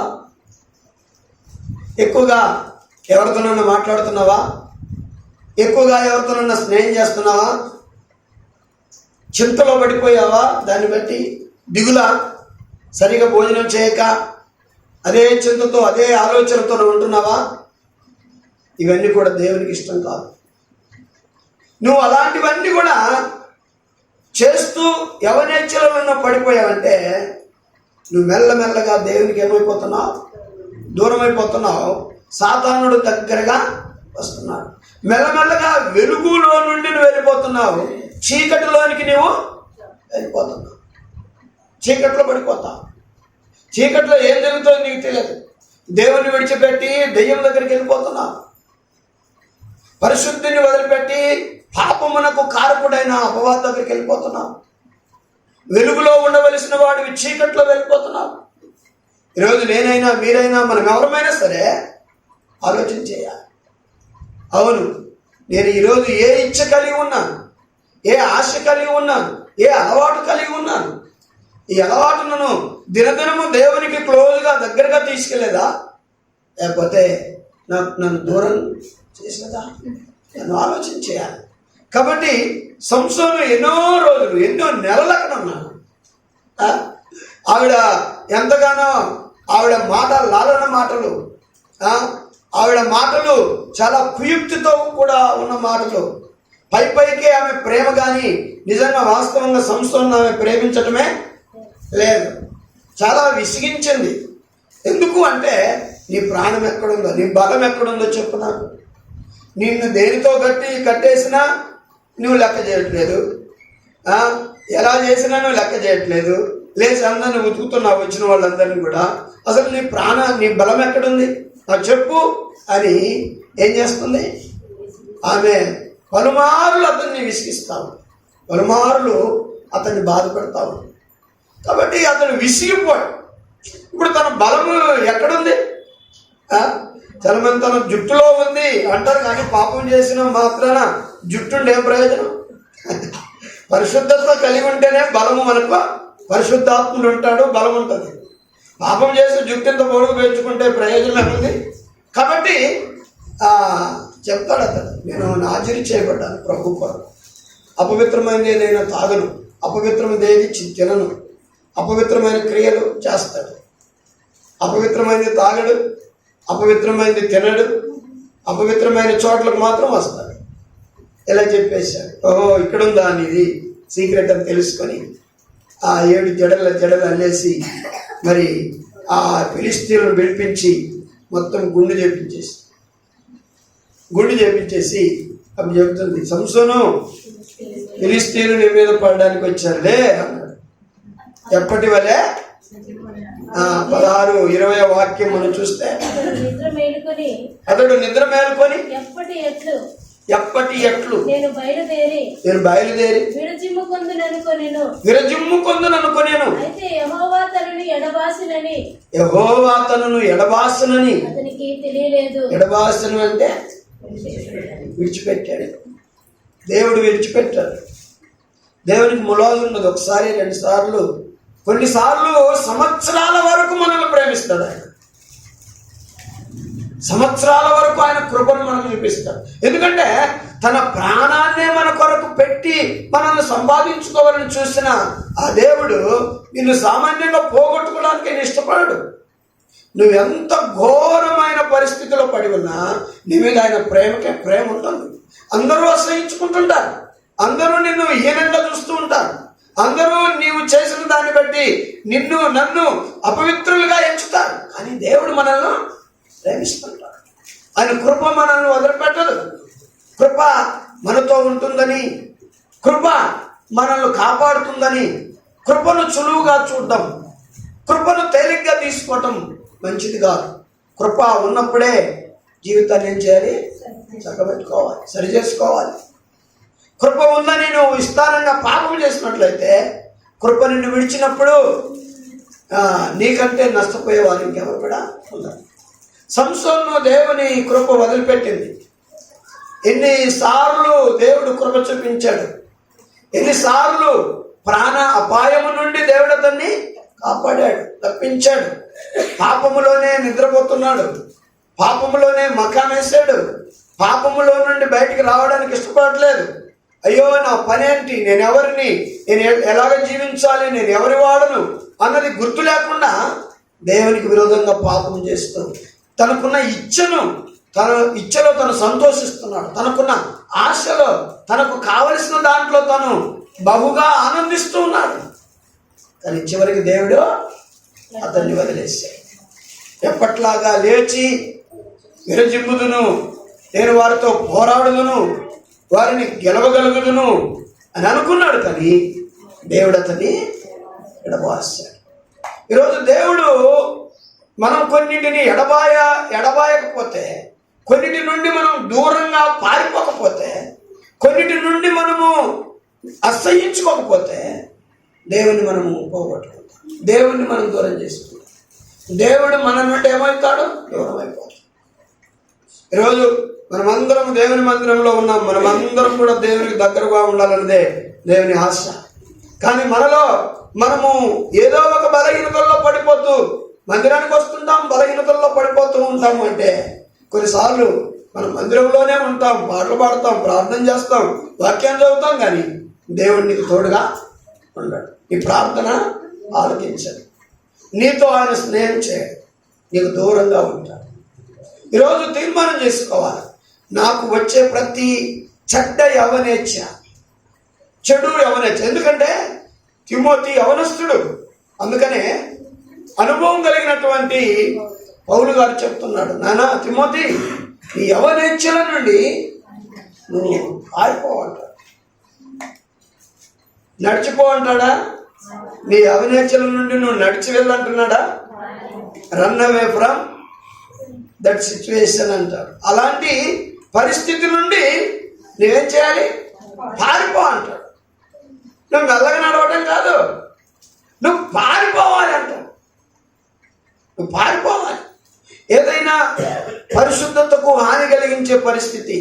ఎక్కువగా ఎవరితోనన్నా మాట్లాడుతున్నావా? ఎక్కువగా ఎవరితోనన్నా స్నేహం చేస్తున్నావా? చింతలో పడిపోయావా? దాన్ని బట్టి దిగులా, సరిగా భోజనం చేయక అదే చింతతో, అదే ఆలోచనతో ఉంటున్నావా? ఇవన్నీ కూడా దేవునికి ఇష్టం కాదు. నువ్వు అలాంటివన్నీ కూడా చేస్తూ యవనేచ్ఛలలో పడిపోయావంటే నువ్వు మెల్లమెల్లగా దేవునికి ఏమైపోతున్నావు? దూరం అయిపోతున్నావు. సాతానుడు దగ్గరగా వస్తున్నాడు. మెల్లమెల్లగా వెలుగులో నుండి నువ్వు వెళ్ళిపోతున్నావు, చీకటిలోనికి నువ్వు వెళ్ళిపోతున్నావు. చీకట్లో పడిపోతావు. చీకట్లో ఏం జరుగుతుందో నీకు తెలియదు. దేవుని విడిచిపెట్టి దెయ్యం దగ్గరికి వెళ్ళిపోతున్నావు. పరిశుద్ధిని వదిలిపెట్టి పాపమునకు కారకుడైన అపవాది దగ్గరికి వెళ్ళిపోతున్నావు. వెలుగులో ఉండవలసిన వాడివి చీకట్లో వెళ్ళిపోతున్నావు. ఈరోజు నేనైనా, మీరైనా, మనం ఎవరమైనా సరే ఆలోచన చేయాలి. అవును, నేను ఈరోజు ఏ ఇచ్చ కలిగి ఉన్నాను, ఏ ఆశ కలిగి ఉన్నాను, ఏ అలవాటు కలిగి ఉన్నాను, ఈ అలవాటును దినదినము దేవునికి క్లోజ్గా దగ్గరగా తీసుకెళ్లేదా, లేకపోతే నన్ను దూరం చేసేదా? నన్ను ఆలోచన చేయాలి. కాబట్టి సంసోను ఎన్నో రోజులు, ఎన్నో నెలలు అక్కడ ఉన్నాను. ఆవిడ ఎంతగానో, ఆవిడ లాలన మాటలు, ఆవిడ మాటలు చాలా కుయుక్తితో కూడా ఉన్న మాటలు. పైకే ఆమె ప్రేమ కానీ నిజంగా వాస్తవంగా సంసోను ఆమె ప్రేమించటమే లేదు. చాలా విసిగించింది. ఎందుకు అంటే నీ ప్రాణం ఎక్కడుందో, నీ బలం ఎక్కడుందో చెప్పు నాకు. నిన్ను దేనితో కట్టేసినా నువ్వు లెక్క చేయట్లేదు, ఎలా చేసినా నువ్వు లెక్క చేయట్లేదు, లేచి అందరిని ఉతుకుతున్నావు వచ్చిన వాళ్ళందరినీ కూడా. అసలు నీ బలం ఎక్కడుంది నాకు చెప్పు అని ఏం చేస్తుంది ఆమె? పలుమార్లు అతన్ని విసిగిస్తావు, పలుమార్లు అతన్ని బాధపడతా ఉంది. కాబట్టి అతను విసిగిపోయాడు. ఇప్పుడు తన బలము ఎక్కడుంది? చాలా మంది తన జుట్టులో ఉంది అంటారు, కానీ పాపం చేసిన మాత్రాన జుట్టుండే ఏం ప్రయోజనం? పరిశుద్ధత కలిగి ఉంటేనే బలము. మనకు పరిశుద్ధాత్ముడు ఉంటాడు, బలం ఉంటుంది. పాపం చేసి జుట్టింత పొడుగు పెంచుకుంటే ప్రయోజనం ఏముంది? కాబట్టి చెప్తాడు అతను, నేను నాజీరు చేయబడ్డాను ప్రభు కొరకు. అపవిత్రమైనది నేను తాగను, అపవిత్రమైనది ఏది తినను, అపవిత్రమైన క్రియలు చేస్తాడు. అపవిత్రమైనది తాగడు, అపవిత్రమైనది తినడు, అపవిత్రమైన చోట్లకు మాత్రం వస్తాడు. ఇలా చెప్పేశాడు. ఓహో, ఇక్కడుందా అనేది సీక్రెట్ అని తెలుసుకొని ఆ 7 జడలు అల్లేసి మరి ఆ ఫిలిష్తీయులను పిలిపించి మొత్తం గుండు చేపించేసి అప్పుడు చెబుతుంది, సంసోను, ఫిలిష్తీయులు నీ మీద పడడానికి వచ్చారులే అన్నాడు. ఎప్పటి వలే 16-20 వాక్యం మనం చూస్తే, అతడు నిద్ర మేలుకొని ఎప్పటి ఎట్లు నేను బయలుదేరి విరజిమ్ముకొందుననుకొనెను. యెహోవా తనను ఎడబాసనని అతనికి తెలియలేదు. ఎడబాసను అంటే విడిచిపెట్టాడు. దేవుడు విడిచిపెట్టాడు. దేవునికి ములాజు ఉన్నది. ఒకసారి 2 సార్లు, కొన్నిసార్లు సంవత్సరాల వరకు మనల్ని ప్రేమిస్తాడు ఆయన. సంవత్సరాల వరకు ఆయన కృపను మనకు చూపిస్తాడు. ఎందుకంటే తన ప్రాణాన్నే మన కొరకు పెట్టి మనల్ని సంపాదించుకోవాలని చూసిన ఆ దేవుడు నిన్ను సామాన్యంగా పోగొట్టుకోవడానికి ఆయన ఇష్టపడడు. నువ్వెంత ఘోరమైన పరిస్థితిలో పడి ఉన్నా నీ మీద ఆయన ప్రేమ ఉంటుంది. అందరూ అసహించుకుంటుంటారు, అందరూ నిన్ను హీనంగా చూస్తూ ఉంటారు, అందరూ నీవు చేసిన దాన్ని బట్టి నన్ను అపవిత్రులుగా ఎంచుతారు. కానీ దేవుడు మనల్ని ప్రేమిస్తుంటాడు. ఆయన కృప మనల్ని వదిలిపెట్టదు. కృప మనతో ఉంటుందని, కృప మనల్ని కాపాడుతుందని, కృపను చులువుగా చూడటం, కృపను తేలిగ్గా తీసుకోవటం మంచిది కాదు. కృప ఉన్నప్పుడే జీవితాన్ని ఏం చేయాలి? చక్కబెట్టుకోవాలి, సరి చేసుకోవాలి. కృప ఉందని నువ్వు విస్తారంగా పాపం చేసినట్లయితే, కృప నిన్ను విడిచినప్పుడు నీకంటే నష్టపోయే వారు ఇంకెవరు కూడా ఉన్నారు. సంసోను దేవుని కృప వదిలిపెట్టింది. ఎన్నిసార్లు దేవుడు కృప చూపించాడు, ఎన్నిసార్లు ప్రాణ అపాయము నుండి దేవుడు అతన్ని కాపాడాడు, తప్పించాడు. పాపములోనే నిద్రపోతున్నాడు, పాపములోనే మకామేశాడు, పాపములో నుండి బయటికి రావడానికి ఇష్టపడట్లేదు. అయ్యో, నా పనేంటి, నేను ఎవరిని, నేను ఎలాగ జీవించాలి, నేను ఎవరి వాడను అన్నది గుర్తు లేకుండా దేవునికి విరోధంగా పాపం చేస్తూ తనకున్న ఇచ్చలో తను సంతోషిస్తున్నాడు. తనకున్న ఆశలో, తనకు కావలసిన దాంట్లో తను బహుగా ఆనందిస్తూ ఉన్నాడు. కానీ చివరికి దేవుడు అతన్ని వదిలేశాడు. ఎప్పట్లాగా లేచి విరజిమ్ముదును, నేను వారితో పోరాడుదును, వారిని గెలవగలుగుదును అని అనుకున్నాడు. కానీ దేవుడు అతన్ని ఎడబాసాడు. ఈరోజు దేవుడు మనం కొన్నింటిని ఎడబాయకపోతే, కొన్నిటి నుండి మనం దూరంగా పారిపోకపోతే, కొన్నిటి నుండి మనము అసహ్యించుకోకపోతే దేవుని మనము పోగొట్టుకుంటాం, దేవుణ్ణి మనం దూరం చేసుకుంటాం. దేవుడు మన నుండి ఏమవుతాడు? దూరం అయిపోతాడు. ఈరోజు మనమందరం దేవుని మందిరంలో ఉన్నాం, మనమందరం కూడా దేవునికి దగ్గరగా ఉండాలన్నదే దేవుని ఆశ. కానీ మనము ఏదో ఒక బలహీనతల్లో పడిపోతూ మందిరానికి వస్తుంటాం, బలహీనతల్లో పడిపోతూ ఉంటాము. అంటే కొన్నిసార్లు మనం మందిరంలోనే ఉంటాం, పాటలు పాడతాం, ప్రార్థన చేస్తాం, వాక్యం చదువుతాం, కానీ దేవుడు నీకు తోడుగా ఉండడు. నీ ప్రార్థన ఆలకించడు, నీతో ఆయన స్నేహం చేయడు, నీకు దూరంగా ఉంటాడు. ఈరోజు తీర్మానం చేసుకోవాలి, నాకు వచ్చే ప్రతి చెడ్డ యవనేచ్ఛ, చెడు యవనేచ్ఛ. ఎందుకంటే తిమోతి యవనస్తుడు, అందుకనే అనుభవం కలిగినటువంటి పౌలు గారు చెప్తున్నాడు, నానా తిమోతి, నీ యవనేచ్ఛల నుండి నువ్వు పారిపోవంటాడు. నడిచిపోవంటాడా? నీ యవనేచ్ఛల నుండి నువ్వు నడిచి వెళ్ళంటున్నాడా? Run away from that situation అంటాడు. అలాంటి పరిస్థితి నుండి నువ్వేం చేయాలి? పారిపో అంటాడు. నువ్వు మెల్లగా నడవటం కాదు, నువ్వు పారిపోవాలి అంట. నువ్వు పారిపోవాలి. ఏదైనా పరిశుద్ధతకు హాని కలిగించే పరిస్థితి,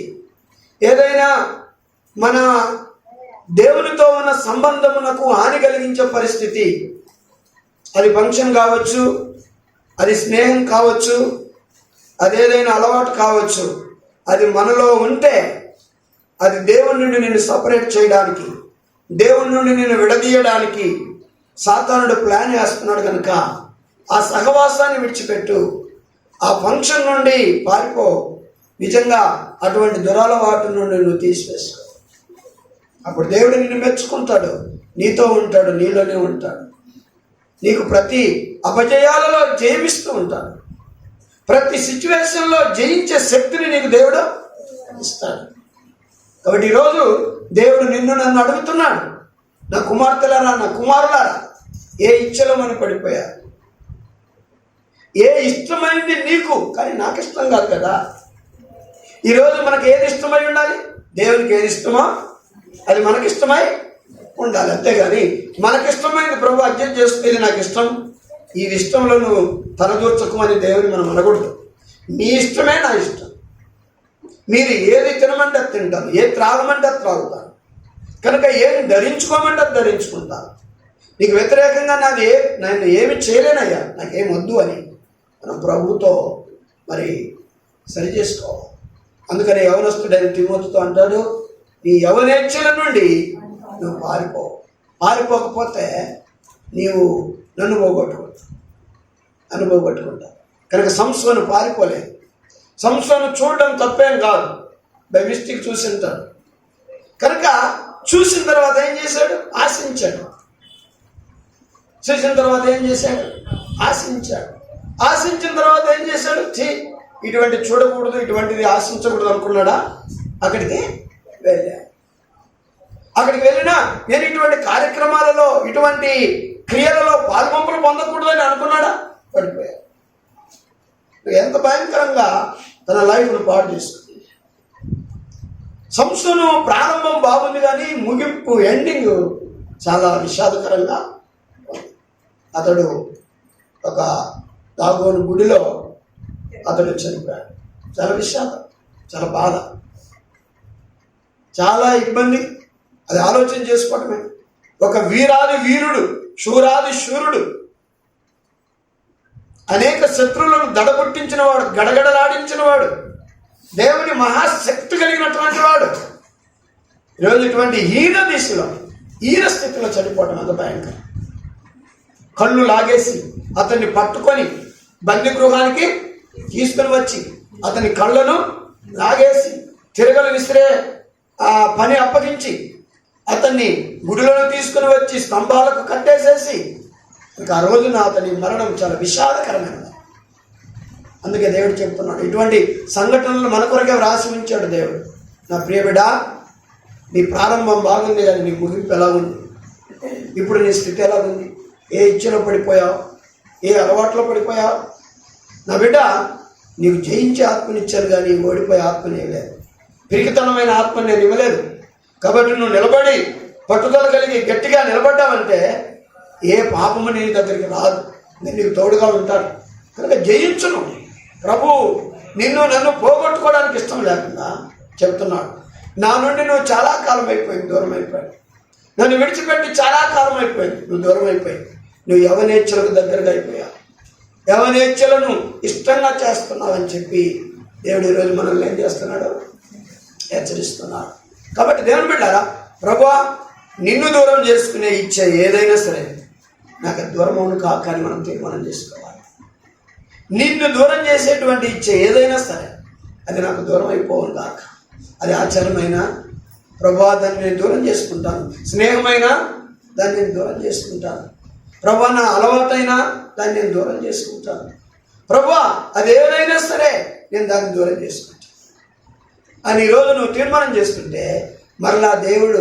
ఏదైనా మన దేవునితో ఉన్న సంబంధమునకు హాని కలిగించే పరిస్థితి, అది ఫంక్షన్ కావచ్చు, అది స్నేహం కావచ్చు, అదేదైనా అలవాటు కావచ్చు, అది మనలో ఉంటే అది దేవుని నుండి నిన్ను సపరేట్ చేయడానికి, దేవుని నుండి నిన్ను విడదీయడానికి సాతానుడు ప్లాన్ వేస్తున్నాడు కనుక ఆ సహవాసాన్ని విడిచిపెట్టు, ఆ ఫంక్షన్ నుండి పారిపో. నిజంగా అటువంటి దురలవాటు నుండి నువ్వు తీసివేసుకో. అప్పుడు దేవుడు నిన్ను మెచ్చుకుంటాడు, నీతో ఉంటాడు, నీలోనే ఉంటాడు. నీకు ప్రతి అపజయాలలో జయమిస్తూ ఉంటాడు. ప్రతి సిచ్యువేషన్లో జయించే శక్తిని నీకు దేవుడు ఇస్తాడు. కాబట్టి ఈరోజు దేవుడు నిన్ను నన్ను అడుగుతున్నాడు, నా కుమార్తెలారా, నా కుమారులారా, ఏ ఇచ్చలో మనం పడిపోయారు? ఏ ఇష్టమైంది నీకు, కానీ నాకు ఇష్టం కాదు కదా. ఈరోజు మనకు ఏది ఇష్టమై ఉండాలి? దేవునికి ఏది ఇష్టమో అది మనకిష్టమై ఉండాలి. అంతేగాని మనకిష్టమైంది ప్రభు అడ్జస్ట్ చేస్తుంది, ఇది నాకు ఇష్టం, ఈ ఇష్టంలో నువ్వు తలదూర్చకు అని దేవుని మనం అనకూడదు. నీ ఇష్టమే నా ఇష్టం. మీరు ఏది తినమంటే అది తింటాను, ఏది త్రాగమంటే అది త్రాగుతాను, కనుక ఏది ధరించుకోమంటే అది ధరించుకుంటాను. నీకు వ్యతిరేకంగా నేను ఏమి చేయలేనయ్యా, నాకేం వద్దు అని మనం ప్రభుతో మరి సరి చేసుకోవాలి. అందుకని యవనస్తుడైన తిమోతితో అంటాడు, నీ యవనేచ్ఛల నుండి నువ్వు పారిపోకపోతే నీవు నన్ను పోగొట్టుకుంటా. కనుక సంసోను పారిపోలేదు. సంసోను చూడడం తప్పేం కాదు, బై మిస్టేక్ చూసి ఉంటాడు కనుక చూసిన తర్వాత ఏం చేశాడు? ఆశించాడు. చూసిన తర్వాత ఏం చేశాడు? ఆశించాడు. ఆశించిన తర్వాత ఏం చేశాడు? ఇటువంటి చూడకూడదు, ఇటువంటిది ఆశించకూడదు అనుకున్నాడా? అక్కడికి వెళ్ళాడు. అక్కడికి వెళ్ళినా నేను ఇటువంటి కార్యక్రమాలలో, ఇటువంటి క్రియలలో పాల్గొంపులు పొందకూడదని అనుకున్నాడా? పడిపోయాడు. ఎంత భయంకరంగా తన లైఫ్ను పాడు చేసుకుంది. సంస్థను ప్రారంభం బాగుంది, కానీ ముగింపు ఎండింగ్ చాలా విషాదకరంగా ఉంది. అతడు ఒక దాగోను గుడిలో అతడు చనిపోయాడు. చాలా విషాదం, చాలా బాధ, చాలా ఇబ్బంది. అది ఆలోచన చేసుకోవటమే. ఒక వీరాది వీరుడు, శూరాది శూరుడు, అనేక శత్రువులను దడగొట్టించిన వాడు, గడగడలాడించిన వాడు, దేవుని మహాశక్తి కలిగినటువంటి వాడు, ఈరోజు ఇటువంటి హీన దిశలో, హీన స్థితిలో చనిపోవటం అంత భయంకరం. కళ్ళు లాగేసి అతన్ని పట్టుకొని బంది గృహానికి తీసుకుని వచ్చి అతని కళ్ళను లాగేసి తిరగలు విసిరే ఆ పని అప్పగించి అతన్ని గుడిలోకి తీసుకుని వచ్చి స్తంభాలకు కట్టేసేసి ఇంకా ఆ రోజున అతని మరణం చాలా విషాదకరమైనది. అందుకే దేవుడు చెప్తున్నాడు, ఇటువంటి సంఘటనలు మన కొరకే వ్రాసి ఉంచాడు దేవుడు. నా ప్రియ బిడ్డ, నీ ప్రారంభం బాగుంది, కానీ నీ ముగింపు ఎలా ఉంది? ఇప్పుడు నీ స్థితి ఎలా ఉంది? ఏ ఇచ్చలో పడిపోయావు? ఏ అలవాట్లో పడిపోయావు? నా బిడ్డ, నీకు జయించే ఆత్మనిచ్చాను, కానీ ఓడిపోయే ఆత్మని ఇవ్వలేదు. పిరికితనమైన ఆత్మని నేను ఇవ్వలేదు. కాబట్టి నువ్వు నిలబడి పట్టుదల కలిగి గట్టిగా నిలబడ్డావంటే ఏ పాపము నీ దగ్గరికి రాదు. నేను నీకు తోడుగా ఉంటాను. కనుక జయించును. ప్రభు నిన్ను నన్ను పోగొట్టుకోవడానికి ఇష్టం లేకుండా చెప్తున్నాడు. నా నుండి నువ్వు చాలా కాలం అయిపోయింది, దూరం అయిపోయావు. నన్ను విడిచిపెట్టి చాలా కాలం అయిపోయింది, నువ్వు దూరం అయిపోయింది. నువ్వు యవనేచ్ఛలకు దగ్గరగా అయిపోయావు. యవనేచ్ఛలను ఇష్టంగా చేస్తున్నావని చెప్పి దేవుడు ఈరోజు మనల్ని ఏం చేస్తున్నాడు? హెచ్చరిస్తున్నాడు. కాబట్టి దేవుని బిడ్డారా, ప్రభువా నిన్ను దూరం చేసుకునే ఇచ్చే ఏదైనా సరే నాకు దూరం అవును కాక అని మనం తీర్మానం చేసుకోవాలి. నిన్ను దూరం చేసేటువంటి ఇచ్చే ఏదైనా సరే అది నాకు దూరం అయిపోవును కాక. అది ఆచారమైనా ప్రభువా దాన్ని నేను దూరం చేసుకుంటాను, స్నేహమైనా దాన్ని నేను దూరం చేసుకుంటాను, ప్రభువా నా అలవాటైనా దాన్ని నేను దూరం చేసుకుంటాను, ప్రభువా అది ఏదైనా సరే నేను దాన్ని దూరం చేసుకుంటాను అని ఈరోజు నువ్వు తీర్మానం చేసుకుంటే మరలా దేవుడు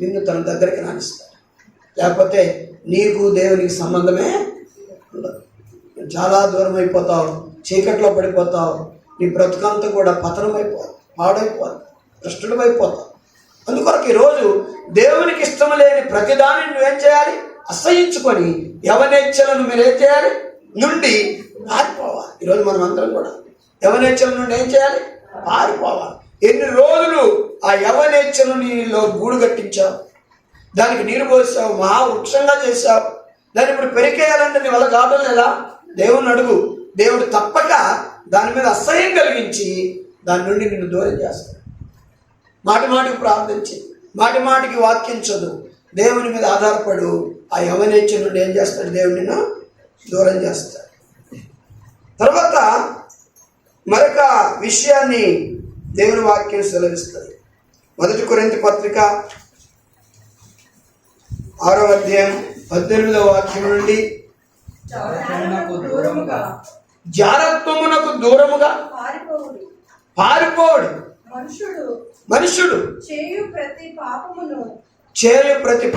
నిన్ను తన దగ్గరికి రానిస్తాడు. లేకపోతే నీకు దేవునికి సంబంధమే ఉండదు. చాలా దూరం అయిపోతావు, చీకట్లో పడిపోతావు, నీ బ్రతుకంతా కూడా పతనం అయిపోదు, పాడైపోదు, భ్రష్టుడు అయిపోతావు. అందుకొరకు ఈరోజు దేవునికి ఇష్టం లేని ప్రతిదాన్ని నువ్వేం చేయాలి? అసహించుకొని యవనేచ్ఛలను మీరేం చేయాలి? నుండి పారిపోవాలి. ఈరోజు మనం అందరం కూడా యవనేచ్ఛల నుండి ఏం చేయాలి? పారిపోవాలి. ఎన్ని రోజులు ఆ యవనేచ్ఛను నీలో గూడు కట్టించావు, దానికి నీరు పోసావు, మహావృక్షంగా చేశావు, దాన్ని ఇప్పుడు పెరికేయాలంటే నీ వల్ల కావడం లేదా? దేవుని అడుగు. దేవుడు తప్పక దాని మీద అసహ్యం కలిగించి దాని నుండి నిన్ను దూరం చేస్తాడు. మాటి మాటికి ప్రార్థించి, మాటి మాటికి వాక్యం చదువు, దేవుని మీద ఆధారపడు. ఆ యవనేచ్ఛ నుండి ఏం చేస్తాడు? దేవుడు నిన్ను దూరం చేస్తాడు. తర్వాత మరొక విషయాన్ని దేవుని వాక్యం సెలవిస్తుంది. 1 కొరింథీ పత్రిక 6వ అధ్యాయం 18వ వాక్యం నుండి, జారత్వమునకు దూరముగా పారిపోడు మనుషుడు చేయు ప్రతి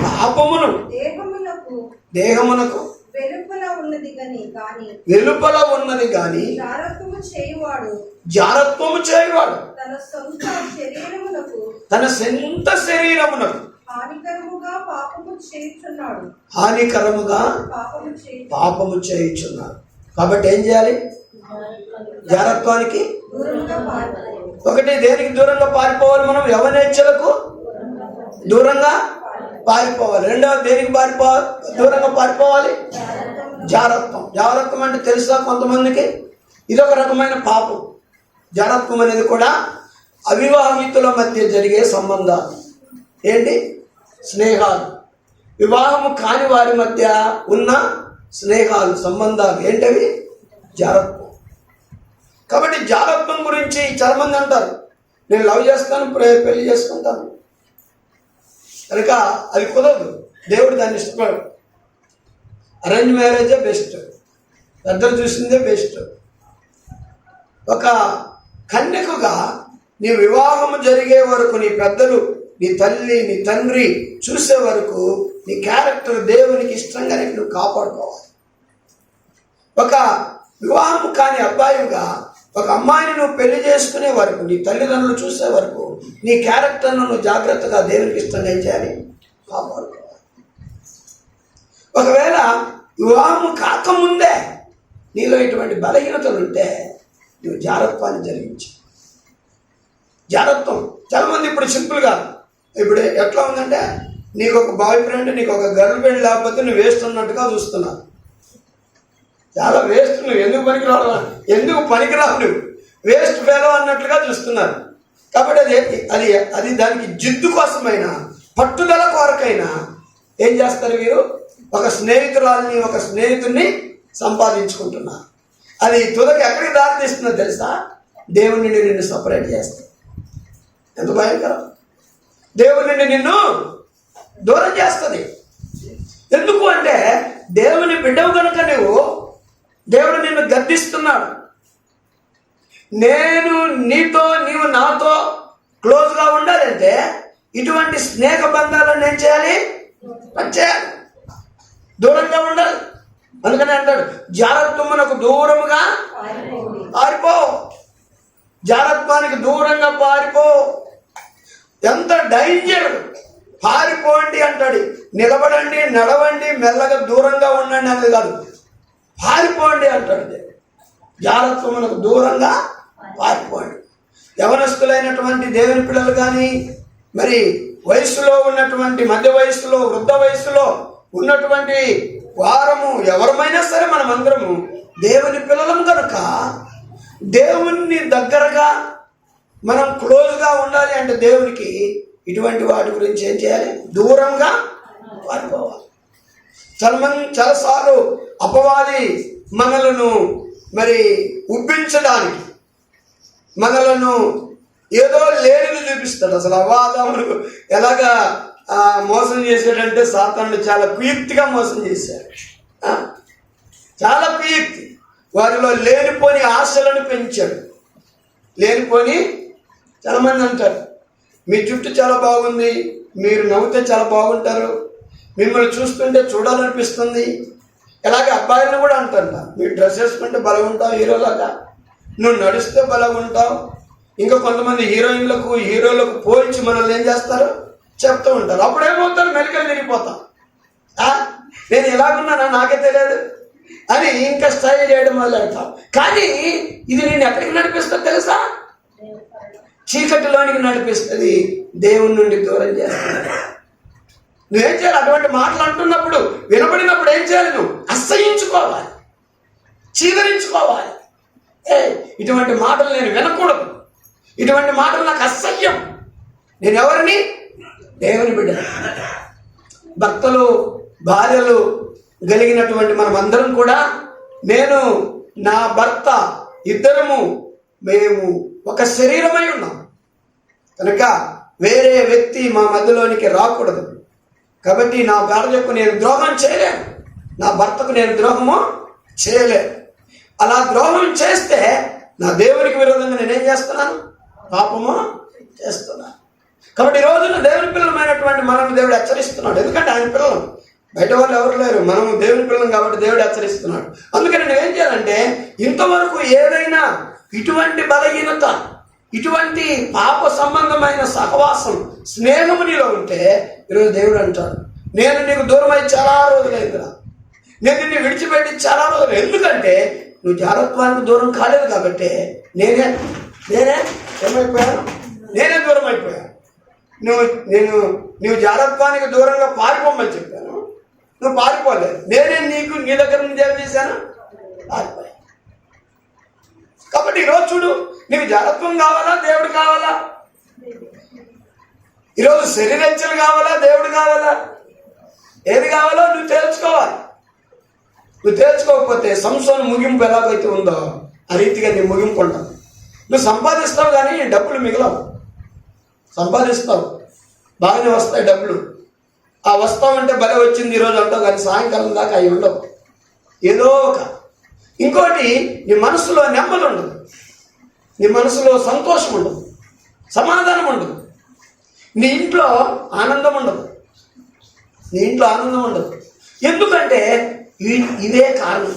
పాపమును దేహమునకు వెలుపల ఉన్నది గాని జారత్వము చేయువాడు తన సొంత శరీరమునకు హానికరముగా పాపము చేయుచున్నాడు. కాబట్టి ఏం చేయాలి? జారత్వానికి ఒకటి దేనికి దూరంగా పారిపోవాలి? మనం యవనేచ్ఛలకు దూరంగా పారిపోవాలి. రెండవ దేనికి దూరంగా పారిపోవాలి? జారత్వం. జారత్వం అంటే తెలుసా కొంతమందికి? ఇదొక రకమైన పాపం. జారత్వం అనేది కూడా అవివాహితుల మధ్య జరిగే సంబంధాలు. ఏంటి? స్నేహాలు. వివాహము కాని వారి మధ్య ఉన్న స్నేహాలు, సంబంధాలు ఏంటవి? జారత్వం. కాబట్టి జారత్వం గురించి చాలా మంది అంటారు, నేను లవ్ చేస్తాను, పెళ్లి చేసుకుంటాను. కనుక అది కుదరదు. దేవుడు దాన్ని ఇష్టపడు. అరేంజ్ మ్యారేజే బెస్ట్, పెద్దలు చూసిందే బెస్ట్. ఒక కన్యకుగా నీ వివాహము జరిగే వరకు నీ పెద్దలు, నీ తల్లి, నీ తండ్రి చూసే వరకు నీ క్యారెక్టర్ దేవునికి ఇష్టంగా నువ్వు కాపాడుకోవాలి. ఒక వివాహం కాని అబ్బాయిగా ఒక అమ్మాయిని నువ్వు పెళ్లి చేసుకునే వరకు, నీ తల్లిదండ్రులు చూసే వరకు నీ క్యారెక్టర్ను నువ్వు జాగ్రత్తగా దేవునికి ఇష్టంగా ఏం చేయాలి? కాపాడుకోవాలి. ఒకవేళ వివాహం కాకముందే నీలో ఇటువంటి బలహీనతలు ఉంటే నువ్వు జారత్వాన్ని జరిగించు. జారత్వం చాలామంది ఇప్పుడు సింపుల్గా, ఇప్పుడు ఎట్లా ఉందంటే, నీకు ఒక బాయ్ ఫ్రెండ్, నీకు ఒక గర్ల్ ఫ్రెండ్ లేకపోతే నువ్వు వేస్ట్ ఉన్నట్టుగా చూస్తున్నావు. చాలా వేస్ట్, నువ్వు ఎందుకు పనికిరావు, ఎందుకు పనికిరావు, నువ్వు వేస్ట్ ఫెలో అన్నట్లుగా చూస్తున్నారు. కాబట్టి అది దానికి జిద్దు కోసమైనా పట్టుదల కొరకైనా ఏం చేస్తారు వీరు? ఒక స్నేహితురాలని, ఒక స్నేహితుడిని సంపాదించుకుంటున్నారు. అది తుదకి ఎక్కడికి దారి తీస్తుందో తెలుసా? దేవుని నుండి నిన్ను సపరేట్ చేస్తుంది. ఎంత భయంకరం! దేవుని నుండి నిన్ను దూరం చేస్తుంది. ఎందుకు అంటే దేవుని బిడ్డవు కనుక దేవుడు నిన్ను గద్దిస్తున్నాడు. నీవు నాతో క్లోజ్గా ఉండాలంటే ఇటువంటి స్నేహ బంధాలను ఏం చేయాలి? చేయాలి, దూరంగా ఉండాలి. అందుకని అంటాడు, జారత్వమునకు దూరముగా పారిపో. జారత్వానికి దూరంగా పారిపో. ఎంత డేంజర్! పారిపోండి అంటాడు. నిలబడండి, నడవండి, మెల్లగా దూరంగా ఉండండి అనేది కాదు, పారిపోండి అంటాడు. జారత్వమునకు దూరంగా పారిపోండి. యవనస్తులైనటువంటి దేవుని పిల్లలు కానీ, మరి వయసులో ఉన్నటువంటి, మధ్య వయసులో, వృద్ధ వయసులో ఉన్నటువంటి వారము ఎవరమైనా సరే మనమందరము దేవుని పిల్లలం కనుక దేవుని దగ్గరగా మనం క్లోజ్గా ఉండాలి అంటే దేవునికి ఇటువంటి వాటి గురించి ఏం చేయాలి? దూరంగా పారిపోవాలి. చాలాసార్లు అపవాది మనలను మరి ఉబ్బించడానికి, మనలను ఏదో లేనిది చూపిస్తాడు. అసలు అవాదములు ఎలాగా మోసం చేశాడంటే సాతానుడు చాలా కుయుక్తిగా మోసం చేశాడు. చాలా కుయుక్తి. వారిలో లేనిపోని ఆశలను పెంచాడు. లేనిపోని చాలామంది అంటారు, మీ జుట్టు చాలా బాగుంది, మీరు నవ్వుతే చాలా బాగుంటారు, మిమ్మల్ని చూస్తుంటే చూడాలనిపిస్తుంది. ఇలాగే అబ్బాయిలను కూడా అంటారు, మీరు డ్రెస్ వేసుకుంటే బలం ఉంటావు హీరోలాగా, నువ్వు నడిస్తే బలం ఉంటావు, ఇంకా కొంతమంది హీరోలకు పోల్చి మనల్ని ఏం చేస్తారు, చెప్తూ ఉంటారు. అప్పుడు ఏమవుతారు, మెలికలు తిరిగిపోతాం. నేను ఇలాగున్నానా నాకే తెలియదు అని ఇంకా స్టైల్ చేయడం మొదలెడతాం. కానీ ఇది నేను ఎక్కడికి నడిపిస్తుంది తెలుసా? చీకటిలోనికి నడిపిస్తుంది, దేవుని నుండి దూరం చేస్తుంది. నువ్వేం చేయాలి? అటువంటి మాటలు అంటున్నప్పుడు, వినబడినప్పుడు ఏం చేయాలి? నువ్వు అసహ్యించుకోవాలి, చీదరించుకోవాలి. ఇటువంటి మాటలు నేను వినకూడదు, ఇటువంటి మాటలు నాకు అసహ్యం. నేను ఎవరిని? దేవుని బిడ్డ. భర్తలు భార్యలు కలిగినటువంటి మనమందరం కూడా, నేను నా భర్త ఇద్దరము మేము ఒక శరీరమై ఉన్నాం కనుక వేరే వ్యక్తి మా మధ్యలోనికి రాకూడదు. కాబట్టి నా భార్యకు నేను ద్రోహం చేయలేను, నా భర్తకు నేను ద్రోహము చేయలేను. అలా ద్రోహం చేస్తే నా దేవునికి విరోధంగా నేనేం చేస్తున్నాను? పాపము చేస్తున్నాను. కాబట్టి ఈ రోజున దేవుని పిల్లలమైనటువంటి మనం దేవుడు హెచ్చరిస్తున్నాడు. ఎందుకంటే ఆయన పిల్లలు, బయట వాళ్ళు ఎవరు లేరు, మనం దేవుని పిల్లలం కాబట్టి దేవుడు హెచ్చరిస్తున్నాడు. అందుకని నువ్వేం చేయాలంటే, ఇంతవరకు ఏదైనా ఇటువంటి బలహీనత, ఇటువంటి పాప సంబంధమైన సహవాసం, స్నేహము నీలో ఉంటే ఈరోజు దేవుడు అంటాడు, నేను నీకు దూరమై చాలా రోజులైందిరా, నేను నిన్ను విడిచిపెట్టి చాలా రోజులు. ఎందుకంటే నువ్వు జాగ్రత్తవానికి దూరం కాలేదు కాబట్టి నేనే ఏమైపోయాను, నేనే దూరం అయిపోయాను. నువ్వు జాగ్రత్తవానికి దూరంగా పారిపోమని చెప్పాను, నువ్వు పారిపోలేదు. నేనే నీ దగ్గర నుంచి ఏం చేశాను? పారిపోయాను. కాబట్టి ఈరోజు చూడు, నీకు జాగ్రత్తం కావాలా, దేవుడు కావాలా? ఈరోజు శరీరచ్చలు కావాలా, దేవుడు కావాలా? ఏది కావాలో నువ్వు తేల్చుకోవాలి. నువ్వు తేల్చుకోకపోతే సంసోను ముగింపు ఎలాగైతే ఉందో ఆ రీతిగా నీ ముగింపు ఉండదు. నువ్వు సంపాదిస్తావు కానీ డబ్బులు మిగలవు. సంపాదిస్తావు, బాగానే వస్తాయి డబ్బులు. ఆ వస్తావంటే భలే వచ్చింది ఈరోజు అంటావు, కానీ సాయంకాలం దాకా అవి ఉండవు. ఏదో ఒక ఇంకోటి, నీ మనసులో నెమ్మది ఉండదు, నీ మనసులో సంతోషం ఉండదు, సమాధానం ఉండదు, నీ ఇంట్లో ఆనందం ఉండదు, నీ ఇంట్లో ఆనందం ఉండదు. ఎందుకంటే ఇదే కారణం.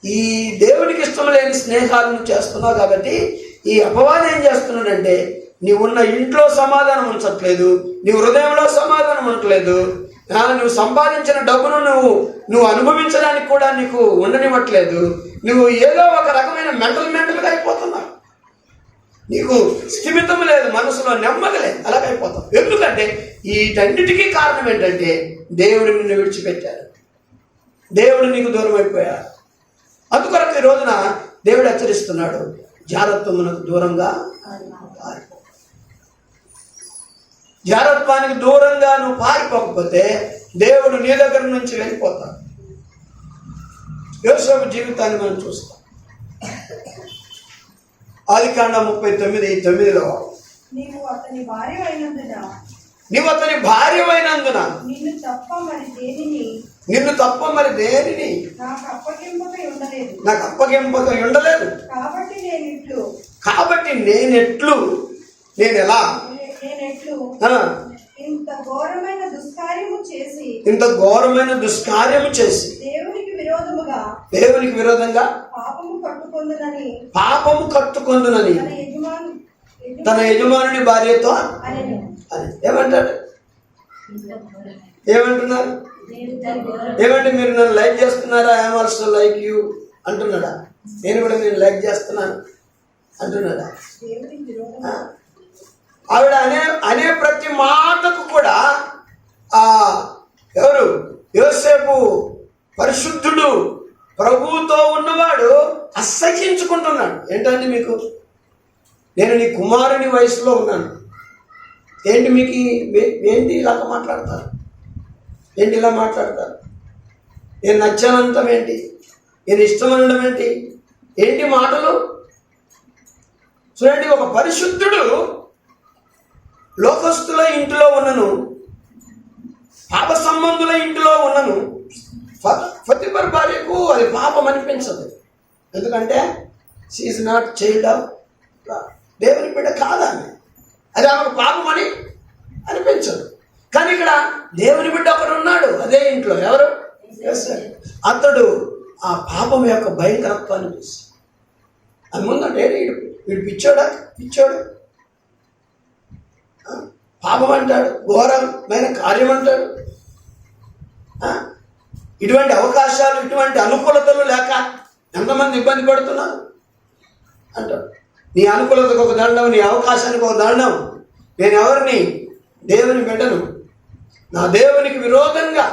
ఈ దేవునికి ఇష్టం లేని స్నేహాలను చేస్తున్నావు కాబట్టి ఈ అపవాదం ఏం చేస్తున్నాడంటే, నీవున్న ఇంట్లో సమాధానం ఉంచట్లేదు, నీ హృదయంలో సమాధానం ఉండట్లేదు, నువ్వు సంపాదించిన డబ్బును నువ్వు అనుభవించడానికి కూడా నీకు ఉండనివ్వట్లేదు. నువ్వు ఏదో ఒక రకమైన మెంటల్గా అయిపోతున్నావు. నీకు స్థిమితం లేదు, మనసులో నెమ్మది లేదు, అలాగైపోతావు. ఎందుకంటే వీటన్నిటికీ కారణం ఏంటంటే దేవుడు నిన్ను విడిచిపెట్టాడు, దేవుడు నీకు దూరం అయిపోయాడు. అందుకొరకు ఈ రోజున దేవుడు హెచ్చరిస్తున్నాడు, జాగ్రత్తమునకు దూరంగా పారిపో. జాగ్రత్వానికి దూరంగా నువ్వు పారిపోకపోతే దేవుడు నీ దగ్గర నుంచి వెళ్ళిపోతాడు. యోసేపు జీవితాన్ని మనం చూస్తాం. ఆదికాండం 39:9 నీవు అతని భార్యవైనందున నిన్ను తప్ప మరి దేనిని నాకు అప్పగింపక ఉండలేదు. కాబట్టి నేనెట్లు నేనెలా ఇంత ఘోరమైన దుష్కార్యము చేసి దేవునికి విరోధంగా పాపము కట్టుకొందునని తన యజమానుని భార్యతో అని ఏమంటాడు? ఏమంటున్నారు? ఏమంటే మీరు నన్ను లైక్ చేస్తున్నారా? ఐఎమ్ ఆల్సో లైక్ యూ అంటున్నాడా? నేను కూడా నేను లైక్ చేస్తున్నాను అంటున్నాడా? ఆవిడ అనే ప్రతి మాటకు కూడా ఎవరు? యోసేపు పరిశుద్ధుడు, ప్రభువుతో ఉన్నవాడు అసహ్యించుకుంటున్నాడు. ఏంటంటే మీకు, నేను నీ కుమారుని వయసులో ఉన్నాను, ఏంటి మీకు ఏంటి ఇలాగ మాట్లాడతారు? ఏంటి ఇలా మాట్లాడతారు? నేను నచ్చానంతం ఏంటి? నేను ఇష్టం అనడం ఏంటి? ఏంటి మాటలు? చూడండి, ఒక పరిశుద్ధుడు లోకస్తుల ఇంటిలో ఉన్నను, పాప సంబంధుల ఇంటిలో ఉన్నను, ఫతిపర్ భార్యకు అది పాపం అనిపించదు. ఎందుకంటే she is not child of God, దేవుని బిడ్డ కాదని అది ఆమెకు పాపం అని అనిపించదు. కానీ ఇక్కడ దేవుని బిడ్డ ఒకడు ఉన్నాడు అదే ఇంట్లో. ఎవరు? అతడు ఆ పాపం యొక్క భయంకరత్వాన్ని చూసి అది ముందంటే వీడు పిచ్చోడా, పిచ్చోడు, పాపం అంటాడు, ఘోరమైన కార్యం అంటాడు. ఇటువంటి అవకాశాలు, ఇటువంటి అనుకూలతలు లేక ఎంతమంది ఇబ్బంది పడుతున్నారు అంటాడు. నీ అనుకూలతకు ఒక దండం, నీ అవకాశానికి ఒక దండం. నేను ఎవరిని? దేవుని బిడ్డను. నా దేవునికి విరోధంగా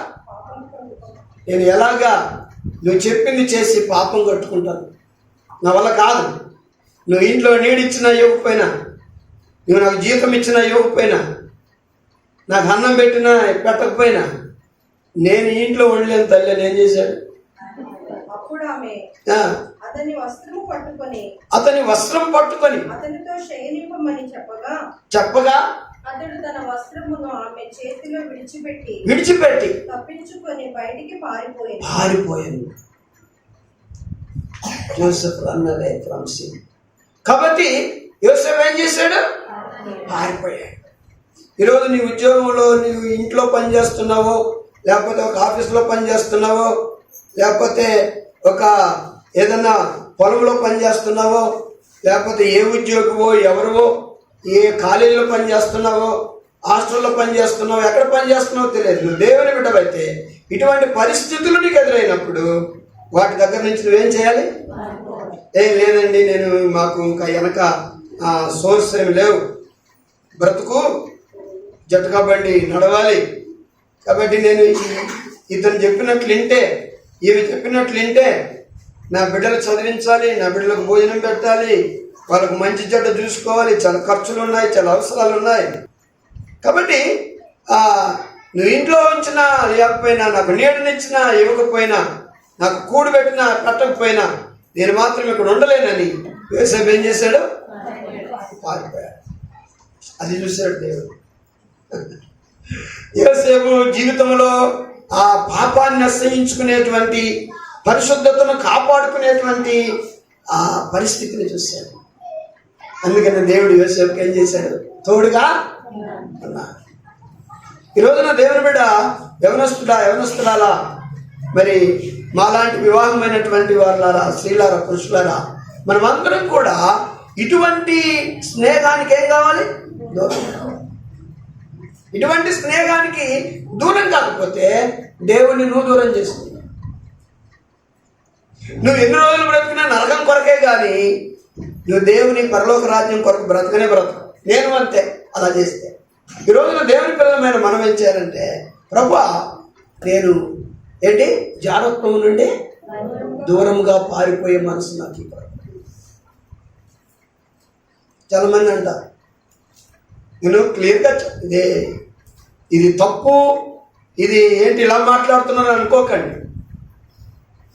నేను ఎలాగా నువ్వు చెప్పింది చేసి పాపం కట్టుకుంటాను? నా వల్ల కాదు. నువ్వు ఇంట్లో నీడిచ్చినా ఇవ్వకపోయినా, నువ్వు నాకు జీతం ఇచ్చినా ఇవ్వకపోయినా, నాకు అన్నం పెట్టినా పెట్టకపోయినా, నేను ఇంట్లో ఉండలేను తల్లి. నేను చేశాడు. అప్పుడు ఆమె అతని వస్త్రం పట్టుకొని అతనితో శయనింపమని చెప్పగా అతడు తన వస్త్రమును ఆమె చేతిలో విడిచిపెట్టి తప్పించుకొని బయటికి పారిపోయాను. జోసెఫ్ అన్నదే ఫ్రమ్సీ. కాబట్టి యోసేపు ఏం చేశాడు? పారిపోయాడు. ఈరోజు నీ ఉద్యోగంలో, నీవు ఇంట్లో పనిచేస్తున్నావో, లేకపోతే ఒక ఆఫీస్లో పనిచేస్తున్నావో, లేకపోతే ఒక ఏదన్నా పొలంలో పనిచేస్తున్నావో, లేకపోతే ఏ ఉద్యోగమో, ఎవరివో, ఏ కాలేజీలో పనిచేస్తున్నావో, హాస్టల్లో పనిచేస్తున్నావో, ఎక్కడ పనిచేస్తున్నావో తెలియదు. నువ్వు దేవుని బిడ్డవైతే ఇటువంటి పరిస్థితులు నీకు ఎదురైనప్పుడు వాటి దగ్గర నుంచి నువ్వేం చేయాలి? ఏం లేదండి, మాకు ఇంకా వెనక సోర్స్ ఏమి లేవు, బ్రతుకు జట్కా బండి నడవాలి, కాబట్టి నేను ఇతను చెప్పినట్లు వింటే, ఇవి చెప్పినట్లు వింటే నా బిడ్డలు చదివించాలి, నా బిడ్డలకు భోజనం పెట్టాలి, వాళ్ళకు మంచి చెడ్డ చూసుకోవాలి, చాలా ఖర్చులు ఉన్నాయి, చాలా అవసరాలు ఉన్నాయి. కాబట్టి నువ్వు ఇంట్లో ఉంచినా ఇవ్వకపోయినా, నాకు నీడనిచ్చినా ఇవ్వకపోయినా, నాకు కూడు పెట్టినా పెట్టకపోయినా, నేను మాత్రం ఇక్కడ ఉండలేనని యోసేపు ఏం చేశాడు? పారిపోయాడు. అది చూశాడు దేవుడు. యోసేపు జీవితంలో ఆ పాపాన్ని అసహించుకునేటువంటి, పరిశుద్ధతను కాపాడుకునేటువంటి ఆ పరిస్థితిని చూశాడు. అందుకని దేవుడు యోసేపుకి ఏం చేశాడు? తోడుగా ఉన్నాడు. ఈ రోజున దేవుని బిడ్డ, యవనస్తులారా, మరి మాలాంటి వివాహమైనటువంటి వాళ్ళారా, స్త్రీలారా, పురుషులారా, మనమందరం కూడా ఇటువంటి స్నేహానికి ఏం కావాలి? దూరం. ఇటువంటి స్నేహానికి దూరం కాకపోతే దేవుణ్ణి నువ్వు దూరం చేస్తుంది. నువ్వు ఎన్ని రోజులు బ్రతికినా నరకం కొరకే కానీ నువ్వు దేవుని పరలోక రాజ్యం కొరకు బ్రతకనే బ్రతకు. నేను అంతే. అలా చేస్తే ఈ రోజున దేవుని పిల్లలమైన మనం ఏం చేయాలంటే, ప్రభువా నేను జారత్వం నుండి దూరంగా పారిపోయే మనసు నాకు ఇప్పుడు. చాలా మంది అంటారు, నేను క్లియర్గా ఇది తప్పు, ఇది ఏంటి ఇలా మాట్లాడుతున్నాను అనుకోకండి,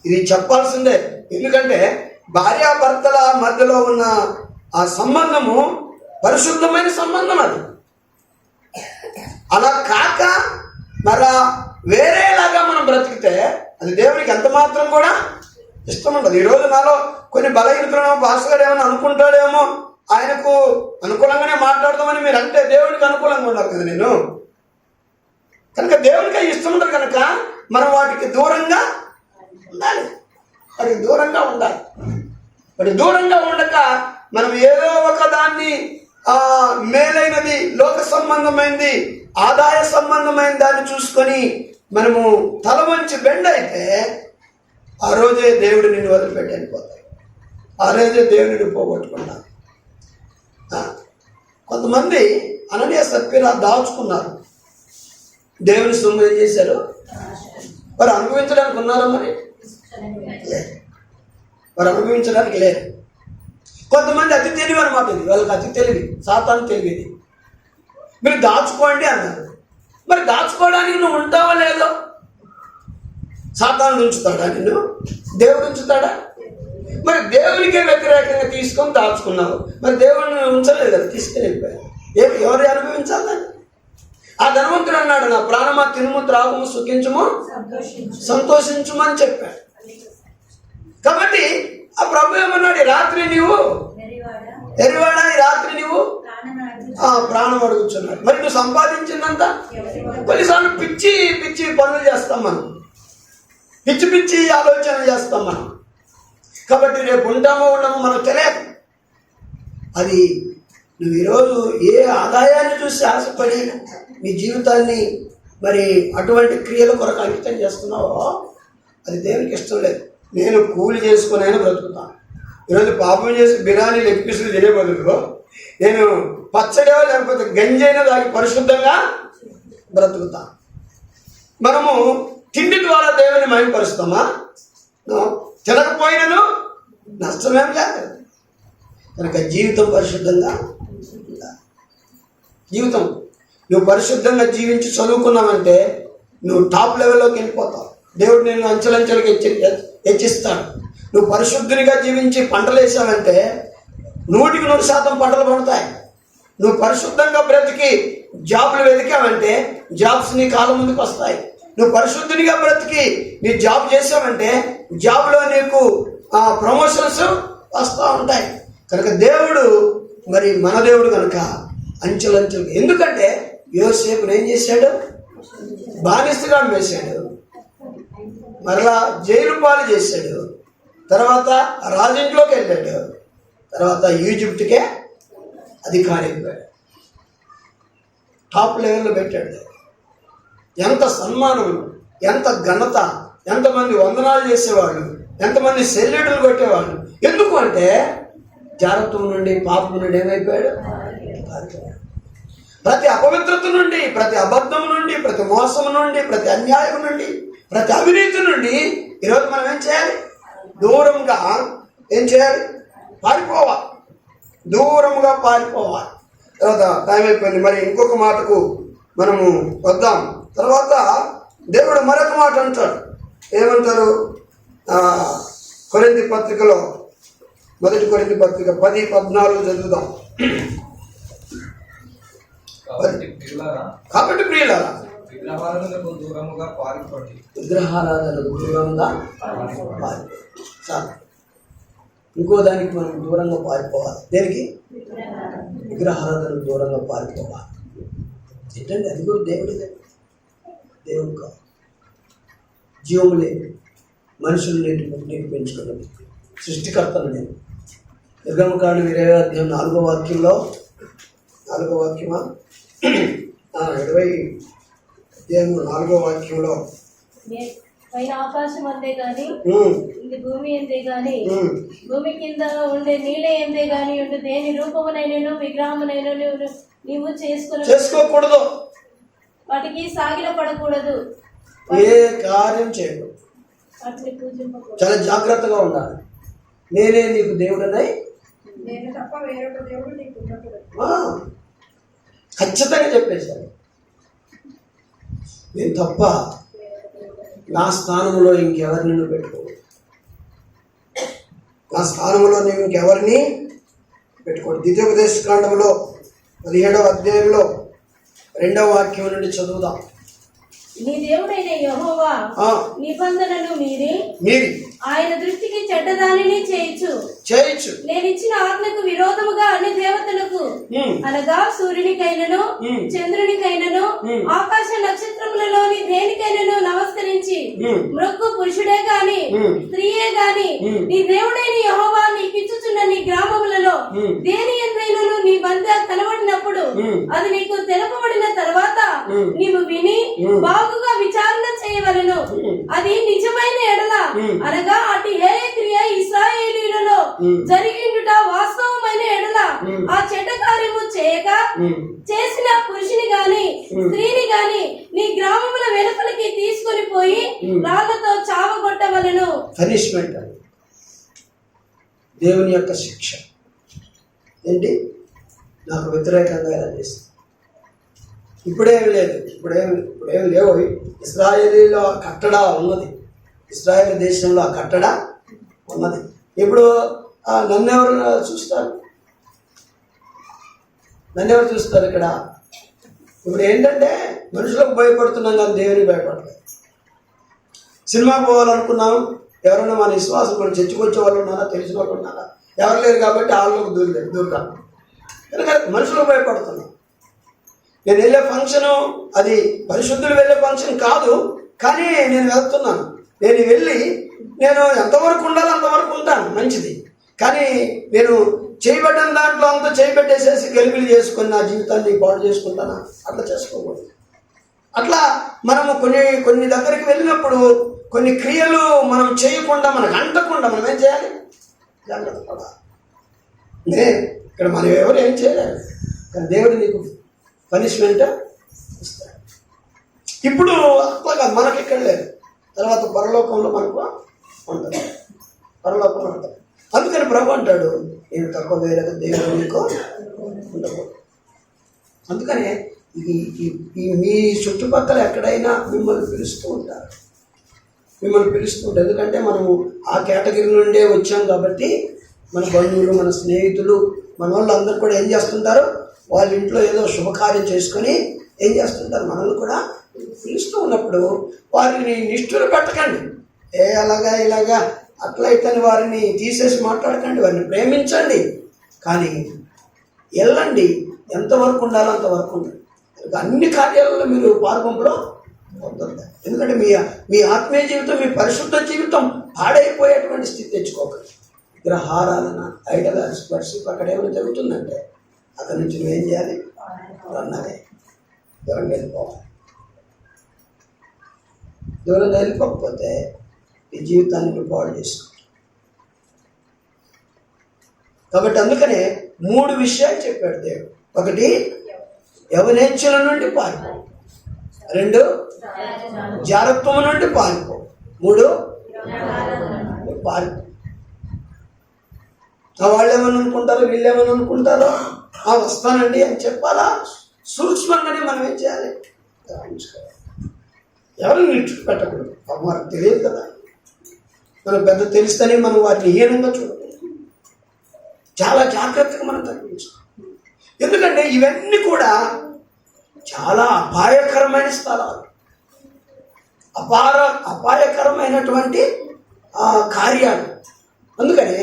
ఇది చెప్పాల్సిందే. ఎందుకంటే భార్యాభర్తల మధ్యలో ఉన్న ఆ సంబంధము పరిశుద్ధమైన సంబంధం. అది అలా కాక మరా వేరేలాగా మనం బ్రతికితే అది దేవునికి ఎంత మాత్రం కూడా ఇష్టం ఉండదు. ఈరోజు నాలో కొన్ని బలహీనతలు భాస్కర్ ఏమైనా అనుకుంటాడేమో, ఆయనకు అనుకూలంగానే మాట్లాడదామని మీరు అంటే దేవునికి అనుకూలంగా ఉండాలి కదా నేను. కనుక దేవునికి ఇష్టం ఉండదు కనుక మనం వాటికి దూరంగా ఉండాలి. వాటికి దూరంగా ఉండాలి. వాటికి దూరంగా ఉండక మనం ఏదో ఒక దాన్ని మేలైనది, లోక సంబంధమైనది, ఆదాయ సంబంధమైన దాన్ని చూసుకొని మనము తల వంచి బెండ్ అయితే ఆ రోజే దేవుడు నిన్ను వదిలిపెట్టి వెళ్ళిపోతాడు. ఆ రోజే దేవుడిని పోగొట్టుకున్నాడు. కొంతమంది అననీయ సప్ఫీరా దాచుకున్నారు. దేవుని సొమ్ము ఏం చేశారు? వారు అనుభవించడానికి ఉన్నారా? మరి వారు అనుభవించడానికి లేదు. కొంతమంది అతి తెలివి అనమాట. ఇది వాళ్ళకి అతి తెలివి, సాతాను తెలివిది. మీరు దాచుకోండి అన్నారు. మరి దాచుకోవడానికి నువ్వు ఉంటావా లేదో? సాతాను ఉంచుతాడా నిన్ను? దేవుడు ఉంచుతాడా? మరి దేవునికే వ్యతిరేకంగా తీసుకొని దాచుకున్నావు. మరి దేవుడిని ఉంచలేదు కదా, తీసుకుని వెళ్ళిపోయారు. ఎవరు అనుభవించాలని? ఆ ధనవంతుడు అన్నాడు, నా ప్రాణమా తినుము, త్రాగుము, సుఖించుము, సంతోషించుమని చెప్పాడు. కాబట్టి ఆ ప్రభు ఏమన్నాడు, రాత్రి నీవు ఎరివాడా, ఈ రాత్రి నీవు ప్రాణం అడుగుతున్నాడు. మరి నువ్వు సంపాదించిందంతా కొన్నిసార్లు పిచ్చి పిచ్చి పనులు చేస్తాం మనం, పిచ్చి పిచ్చి ఆలోచన చేస్తాం మనం. కాబట్టి రేపు ఉంటామో ఉండమో మనకు తెలియదు. అది నువ్వు ఈరోజు ఏ ఆదాయాన్ని చూసి ఆశపడి నీ జీవితాన్ని మరి అటువంటి క్రియల కొరకు అంకితం చేస్తున్నావో అది దేవునికి ఇష్టం లేదు. నేను కూలి చేసుకుని అయినా బ్రతుకుతాను. ఈరోజు పాపం చేసి బిర్యానీ లెగ్ పీసులు తినే బదులు నేను పచ్చడో లేకపోతే గంజైనా దానికి పరిశుద్ధంగా బ్రతుకుతా. మనము తిండి ద్వారా దేవుని మహిమపరుస్తామా? తినకపోయినను నష్టమేం లేదు. కనుక జీవితం పరిశుద్ధంగా జీవితం నువ్వు పరిశుద్ధంగా జీవించి చదువుకున్నావంటే నువ్వు టాప్ లెవెల్లోకి వెళ్ళిపోతావు. దేవుడు నేను అంచెలంచెలుగా హెచ్చిస్తాడు. నువ్వు పరిశుద్ధునిగా జీవించి పంటలు వేసావంటే 100% పంటలు పడతాయి. నువ్వు పరిశుద్ధంగా బ్రతికి జాబ్లు వెతికావంటే జాబ్స్ నీ కాలం ముందుకు వస్తాయి. నువ్వు పరిశుద్ధునిగా బ్రతికి నీ జాబ్ చేసావంటే జాబ్లో నీకు ప్రమోషన్స్ వస్తూ ఉంటాయి. కనుక దేవుడు మరి మన దేవుడు కనుక అంచెలంచెలు. ఎందుకంటే యోసేపును ఏం చేశాడు? బానిసగా వేశాడు, మరలా జైలు పాలు చేశాడు, తర్వాత రాజింట్లోకి వెళ్ళాడు, తర్వాత ఈజిప్ట్కే అధికారి అయిపోయాడు, టాప్ లెవెల్లో పెట్టాడు. ఎంత సన్మానం, ఎంత ఘనత, ఎంతమంది వందనాలు చేసేవాళ్ళు, ఎంతమంది సెల్యూటులు కొట్టేవాళ్ళు. ఎందుకు అంటే జాగ్రత్త నుండి, పాపం నుండి ఏమైపోయాడు? ప్రతి అపవిత్రత నుండి, ప్రతి అబద్ధం నుండి, ప్రతి మోసం నుండి, ప్రతి అన్యాయం నుండి, ప్రతి అవినీతి నుండి ఈరోజు మనం ఏం చేయాలి? దూరంగా ఏం చేయాలి? పారిపోవాలి, దూరంగా పారిపోవాలి. తర్వాత టైం అయిపోయింది, మరి ఇంకొక మాటకు మనము వద్దాం. తర్వాత దేవుడు మరొక మాట అంటాడు. ఏమంటారు? కొరింథీ పత్రికలో, 1 కొరింథీ పత్రిక 10:14 చదువుదాం. కాబట్టి ప్రియులారా విగ్రహారాధనకు దూరముగా పారిపోండి. విగ్రహారాధనకు దూరంగా పారిపోండి. చాలు. ఇంకో దానికి మనం దూరంగా పారిపోవాలి. దేనికి? విగ్రహారాధనకు దూరంగా పారిపోవాలి. ఏంటంటే అది కూడా దేవుడిదే. దేవుడు కాదు, జీవము లేదు, మనుషులు నీటి పెంచుకున్నది సృష్టికర్తను నేను. నిర్గమకాండం 20వ అధ్యాయం 4వ వాక్యంలో, 4వ వాక్యమా 20 అధ్యాయం 4వ వాక్యంలో పైన ఆకాశం అంతే గాని భూమి అంతే గాని భూమి కింద ఉండే నీళ్ళ ఎంతే గాని ఉండే దేని రూపమునైనను విగ్రహమునైనను నీవు చేసుకోకూడదు, వాటికి సాగిల పడకూడదు, ఏ కార్యం చేయకూడదు, వాటిని పూజింపకూడదు. చాలా జాగ్రత్తగా ఉండాలి. నేనే నీకు దేవుడనై, నేను తప్ప వేరొక దేవుడు నీకు ఉండకూడదు. ఖచ్చితంగా చెప్పేశాడు. నేను తప్ప నా స్థానంలో ఇంకెవరిని నువ్వు పెట్టుకోవు, నా స్థానంలో నువ్వు ఇంకెవరిని పెట్టుకోడు. ద్వితీయోపదేశకాండంలో 17వ అధ్యాయంలో 2వ వాక్యం నుండి చదువుదాం. నీ దేవుడైన యెహోవా నిబంధనను మీరి ఆయన దృష్టికి చెడ్డదానిని చేయొచ్చు. నేను ఇచ్చిన ఆజ్ఞకు విరోధముగా అన్ని దేవతలకు అనగా సూర్యునికైనను చంద్రునికైనను ఆకాశ నక్షత్రములలోని దేనికైనను నమస్కరించి మృక్కు పురుషుడే గాని స్త్రీయే గాని నీ దేవుడైన యెహోవా నీకిచ్చుచున్న నీ గ్రామములలో దేని ఎందైనను నీ వద్ద కనబడినప్పుడు అది నీకు తెలుపబడిన తర్వాత నీవు విని బాగుగా విచారణ చేయవలెను. అది నిజమైన ఎడల అనగా అటు హేయ క్రియ ఇశ్రాయేలీయులలో జరిగిండుట వాస్తవమైన ఎడల ఆ చెడ్డ కార్యము చేయక చేసిన పురుషుని గాని స్త్రీని గాని నీ గ్రామముల వెలుపలికి తీసుకొని పోయి రాళ్లతో చావగొట్టవలెను. పనిష్మెంట్, దేవుని యొక్క శిక్ష ఏంటి? నాకు వ్యతిరేకంగా ఎలా చేస్తుంది. ఇప్పుడేం లేదు, ఇప్పుడేం లేవు. ఇశ్రాయేలీలో కట్టడ ఉన్నది, ఇశ్రాయేల్ దేశంలో ఆ కట్టడ ఉన్నది. ఇప్పుడు నన్నెవరు చూస్తారు? ఇక్కడ ఇప్పుడు ఏంటంటే మనుషులకు భయపడుతున్నాం కానీ దేవునికి భయపడలేదు. సినిమాకి పోవాలనుకున్నాం, ఎవరైనా మన విశ్వాసం మనం చర్చకొచ్చే వాళ్ళు ఉన్నారా, తెలిసిన వాళ్ళు ఉన్నారా? ఎవరు లేరు కాబట్టి వాళ్ళకు దూరం. కనుక మనుషులకు భయపడుతున్నాం. నేను వెళ్ళే ఫంక్షను అది పరిశుద్ధులు వెళ్ళే ఫంక్షన్ కాదు, కానీ నేను వెళ్తున్నాను. నేను వెళ్ళి నేను ఎంతవరకు ఉండాలో అంతవరకు ఉంటాను, మంచిది. కానీ నేను చేయబడ్డిన దాంట్లో అంతా చేయబెట్టేసేసి గెలిపిలు చేసుకొని నా జీవితాన్ని పాడు చేసుకుంటానా? అట్లా చేసుకోకూడదు. అట్లా మనము కొన్ని దగ్గరికి వెళ్ళినప్పుడు కొన్ని క్రియలు మనం చేయకుండా, మనకు అంటకుండా మనం ఏం చేయాలి? జాగ్రత్త పడాలి. ఇక్కడ మనం ఎవరు ఏం చేయలేరు, కానీ దేవుడు నీకు పనిష్మెంట్ ఇస్తాడు. ఇప్పుడు అట్లాగా మనకి ఇక్కడ లేదు, తర్వాత పరలోకంలో మనకు ఉంటుంది. పరలోకంలో ఉంటుంది. అందుకని ప్రభు అంటాడు, నేను తక్కువ వేరే దేవుడు నీకు ఉండకూడదు. అందుకనే మీ చుట్టుపక్కల ఎక్కడైనా మిమ్మల్ని పిలుస్తూ ఉంటారు. ఎందుకంటే మనము ఆ కేటగిరీ నుండే వచ్చాం కాబట్టి మన బంధువులు, మన స్నేహితులు, మన వాళ్ళు అందరూ కూడా ఏం చేస్తుంటారు? వాళ్ళ ఇంట్లో ఏదో శుభకార్యం చేసుకొని ఏం చేస్తుంటారు? మనల్ని కూడా పిలుస్తూ ఉన్నప్పుడు వారిని నిష్ఠూర పెట్టకండి. అలాగా ఇలాగా అట్లా ఇట్లని వారిని తీసేసి మాట్లాడకండి, వారిని ప్రేమించండి. కానీ వెళ్ళండి, ఎంతవరకు ఉండాలో అంతవరకు ఉండండి. అన్ని కార్యాలలో మీరు పాల్గొంపులో పొందుతారు. ఎందుకంటే మీ ఆత్మీయ జీవితం, మీ పరిశుద్ధ జీవితం పాడైపోయేటువంటి స్థితి తెచ్చుకోకండి. విగ్రహారాధన, ఐడల్ వర్షిప్ అక్కడ ఏమైనా జరుగుతుందంటే అక్కడి నుంచి నువ్వేం చేయాలి? అన్నదే దూరంగా వెళ్ళిపోవాలి. దూరంగా వెళ్ళిపోకపోతే ఈ జీవితాన్ని నువ్వు పాడు చేసుకుంటావు. కాబట్టి అందుకనే 3 విషయాలు చెప్పాడు దేవుడు. 1, యవనేచ్ఛల నుండి పారిపో. 2, జారత్వం నుండి పారిపో. 3, పారిపో. వాళ్ళు ఏమని అనుకుంటారో, వీళ్ళు ఏమని అనుకుంటారో, వస్తానండి అని చెప్పాలా? సూక్ష్మంగానే మనం ఏం చేయాలి? ఎవరిని నిట్టు పెట్టకూడదు. వారికి తెలియదు కదా, మనం పెద్ద తెలుస్తేనే మనం వారిని హీనంగా చూడకూడదు. చాలా జాగ్రత్తగా మనం తగ్గించాలి. ఎందుకంటే ఇవన్నీ కూడా చాలా అపాయకరమైన స్థలాలు, అపాయకరమైనటువంటి కార్యాలు. అందుకని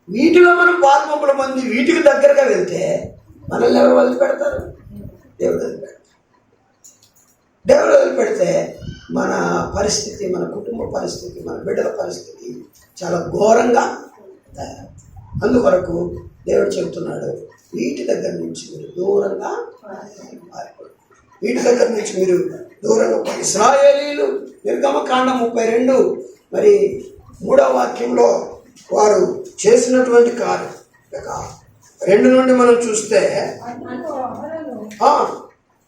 వీటిలో మనం పాల్పొంపుల మంది వీటికి దగ్గరగా వెళ్తే మనల్ని ఎవరు వదిలిపెడతారు? దేవుడు వదిలిపెడతారు. దేవుడు వదిలిపెడితే మన పరిస్థితి, మన కుటుంబ పరిస్థితి, మన బిడ్డల పరిస్థితి చాలా ఘోరంగా తయారు. అందుకొరకు దేవుడు చెబుతున్నాడు, వీటి దగ్గర నుంచి మీరు దూరంగా పారిపోండి. వీటి దగ్గర నుంచి మీరు దూరంగా. ఇశ్రాయేలీయులు నిర్గమకాండం 32 మరి 3వ వాక్యంలో వారు చేసినటువంటి కార్యం 2 నుండి మనం చూస్తే,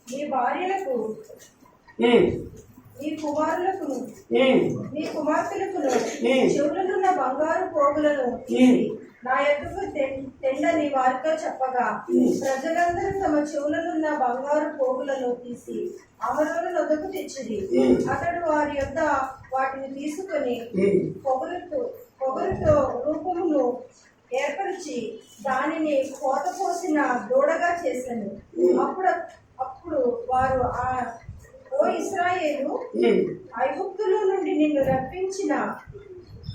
నీ భార్యలకు, నీ కుమారులకు, నీ కుమార్తెలకు చెవులనున్న బంగారు పోగులను నా యొద్దకు తెండని వారితో చెప్పగా, ప్రజలందరూ తమ చెవులనున్న బంగారు పోగులను తీసి అహరోను వద్దకు తెచ్చిరి. అతడు వారి యొద్ద వాటిని తీసుకొని పొగరుతో రూపమును ఏర్పరిచి దానిని కోత పోసిన దూడగా చేశాను. అప్పుడు వారు, ఓ ఇశ్రాయేలు, ఐగుప్తులో నుండి నిన్ను రప్పించిన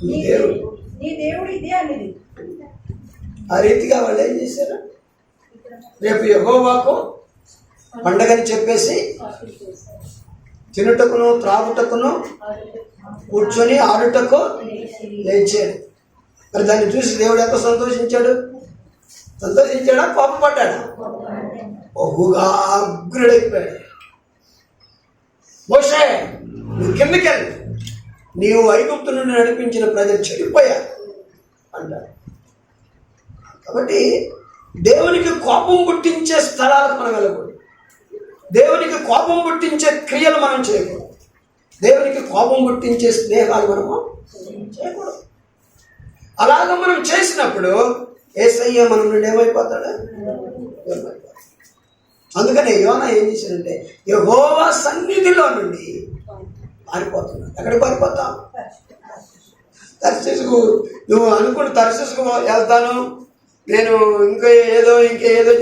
నీ దేవుడు ఇదే అనేది. ఆ రీతిగా వాళ్ళు ఏం చేశారు? రేపు యెహోవాకు పండగని చెప్పేసి తినుటకును త్రాగుటకును కూర్చొని ఆడుటకు లేచాడు. మరి దాన్ని చూసి దేవుడు ఎంత సంతోషించాడు? సంతోషించాడా? కోపపడ్డాడా? బహుగా అగ్రుడైపోయాడు. మోషే, నువ్వు కిందకెళ్ళి, నీవు ఐగుప్తు నుండి నడిపించిన ప్రజలు చెడిపోయారు అంటాడు. కాబట్టి దేవునికి కోపం పుట్టించే స్థలాలకు మనం వెళ్ళకూడదు. దేవునికి కోపం పుట్టించే క్రియలు మనం చేయకూడదు. దేవునికి కోపం పుట్టించే స్నేహాలు మనము చేయకూడదు. అలాగ మనం చేసినప్పుడు యేసయ్య మన నుండి ఏమైపోతాడు? అందుకనే యోనా ఏం చేశాడంటే యెహోవా సన్నిధిలో నుండి పారిపోతున్నాడు. ఎక్కడికి పారిపోతాం? తర్షీసుకు. నువ్వు అనుకుని తర్షీసుకు వెళ్తాను, నేను ఇంకేదో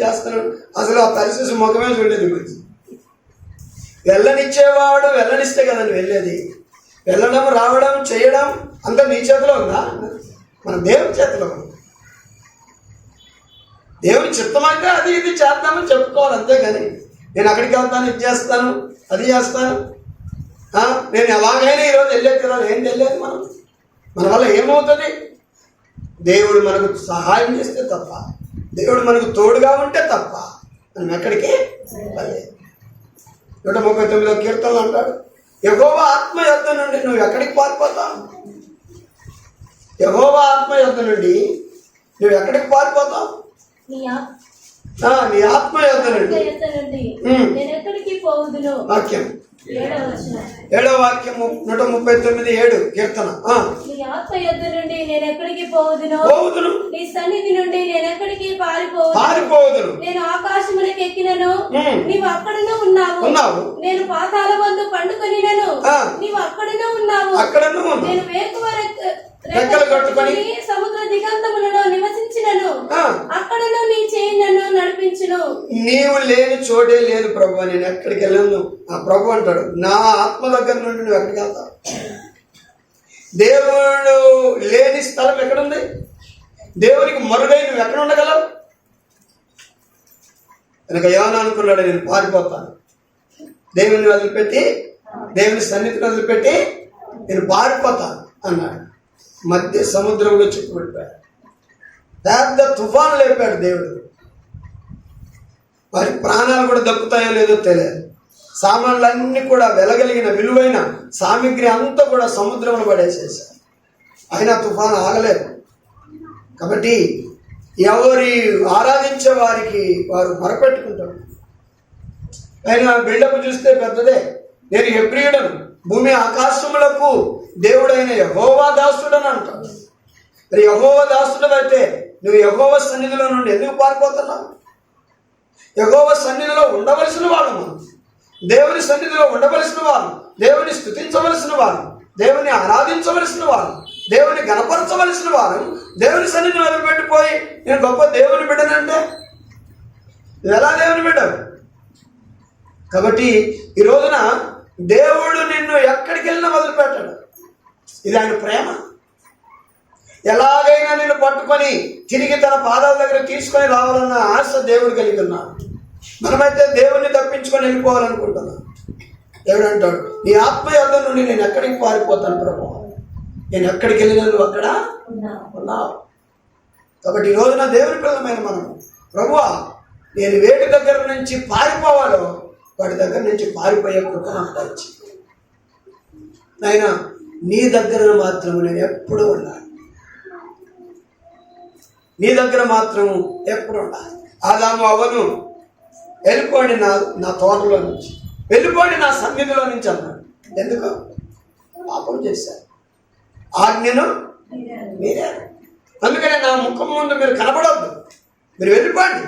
చేస్తాను. అసలు ఆ తర్షీసు ముఖమే చూడలేదు. వెళ్ళనిచ్చేవాడు వెళ్ళనిస్తే కదా నువ్వు వెళ్ళేది. వెళ్ళడం, రావడం, చేయడం అంతా నీ చేతిలో ఉందా? మన దేవుని చేతిలో ఉంది. దేవుని చిత్తమైతే అది ఇది చేద్దామని చెప్పుకోవాలి, అంతేగాని నేను అక్కడికి వెళ్తాను, ఇది చేస్తాను, అది చేస్తాను, నేను ఎలాగైనా ఈరోజు వెళ్ళేది కదా. ఏం తెలియదు మన వల్ల ఏమవుతుంది? దేవుడు మనకు సహాయం చేస్తే తప్ప దేవుడు మనకు తోడుగా ఉంటే తప్ప మనం ఎక్కడికి వెళ్ళలేదు. 139వ కీర్తనలు అంటాడు, యెహోవా ఆత్మ యొద్ద నుండి నువ్వు ఎక్కడికి పారిపోతావు? యెహోవా ఆత్మ యొద్ద నుండి నువ్వు ఎక్కడికి పారిపోతావు? నీ నీ ఆత్మ యొద్ద నుండి నేను ఎక్కడికి పోవుదును. వాక్యం 7వ వచనం. 7వ వాక్యము 139:7 కీర్తన. నీ ఆత్మ యొద్ద నుండి నేను ఎక్కడికి పోవుదును. నీ సన్నిధి నుండి నేను ఎక్కడికి పారిపోవుదును. నేను ఆకాశములకు ఎక్కినను నీవు అక్కడనే ఉన్నావు. నేను పాతాళమందు పండుకొనినను నీవు అక్కడనే ఉన్నావు. నేను వేకువ రెక్కలు కట్టుకొని సముద్ర దిగంతములలో నివసించినను అక్కడను నీ చేయి నన్ను నడిపించును. నీవు లేని చోటే లేదు ప్రభు, నేను ఎక్కడికి వెళ్ళను. ఆ ప్రభు అంటాడు, నా ఆత్మ దగ్గర నుండి నువ్వు ఎక్కడికి వెళ్తావు? దేవుడు లేని స్థలం ఎక్కడుంది? దేవునికి మరుగై నువ్వు ఎక్కడ ఉండగలవు? కనుక యోనా అనుకున్నాడు, నేను పారిపోతాను, దేవుని వదిలిపెట్టి, దేవుని సన్నిధిని వదిలిపెట్టి నేను పారిపోతాను అన్నాడు. మధ్య సముద్రంలో చిక్కుపడిపోయాడు. పెద్ద తుఫాను లేపాడు దేవుడు. వారి ప్రాణాలు కూడా దక్కుతాయో లేదో తెలియదు. సామాన్లన్నీ కూడా వెలగలిగిన విలువైన సామాగ్రి అంతా కూడా సముద్రంలో పడేసేసారు. అయినా తుఫాను ఆగలేదు. కాబట్టి ఎవరి ఆరాధించే వారికి వారు మొరపెట్టుకుంటారు. ఆయన బిల్డప్ చూస్తే పెద్దదే. నేను హెబ్రీయుడను, భూమి ఆకాశములకు దేవుడైన యెహోవా దాసుడని అంటాడు. మరి యెహోవా దాసుడు అయితే నువ్వు యెహోవా సన్నిధిలో నుండి ఎందుకు పారిపోతున్నావు? యెహోవా సన్నిధిలో ఉండవలసిన వాళ్ళు, దేవుని సన్నిధిలో ఉండవలసిన వాళ్ళు, దేవుని స్తుతించవలసిన వారు, దేవుని ఆరాధించవలసిన వారు, దేవుని గణపరచవలసిన వారు దేవుని సన్నిధిని వదిలిపెట్టిపోయి నేను గొప్ప దేవుని బిడ్డనంటే నువ్వు ఎలా దేవుని బిడ్డవు? కాబట్టి ఈ రోజున దేవుడు నిన్ను ఎక్కడికి వెళ్ళినా వదిలిపెట్టాడు. ఇది ఆయన ప్రేమ. ఎలాగైనా నిన్ను పట్టుకొని తిరిగి తన పాదాల దగ్గర తీసుకొని రావాలన్న ఆశ దేవుడు కలిగి ఉన్నాడు. మనమైతే దేవుణ్ణి తప్పించుకొని వెళ్ళిపోవాలనుకుంటున్నాం. దేవుడు అంటాడు, నీ ఆత్మ యొద్ద నుండి నేను ఎక్కడికి పారిపోతాను ప్రభు, నేను ఎక్కడికి వెళ్ళినా నువ్వు అక్కడ ఉన్నావు. కాబట్టి ఈ రోజున దేవుని పిల్లమైన మనం, ప్రభువా నేను వేటి దగ్గర నుంచి పారిపోవాలో వాడి దగ్గర నుంచి పారిపోయే కృప నాకు దయచేయి. నాయన నీ దగ్గర మాత్రం నేను ఎప్పుడు ఉండాలి, నీ దగ్గర మాత్రం ఎప్పుడు ఉండాలి. ఆదాము అవ్వను వెళ్ళిపోండి నా తోటలో నుంచి, వెళ్ళిపోండి నా సన్నిధిలో నుంచి అన్నాడు. ఎందుకు? పాపం చేశారు, ఆజ్ఞను మీరే. అందుకనే నా ముఖం ముందు మీరు కనబడవద్దు, మీరు వెళ్ళిపోండి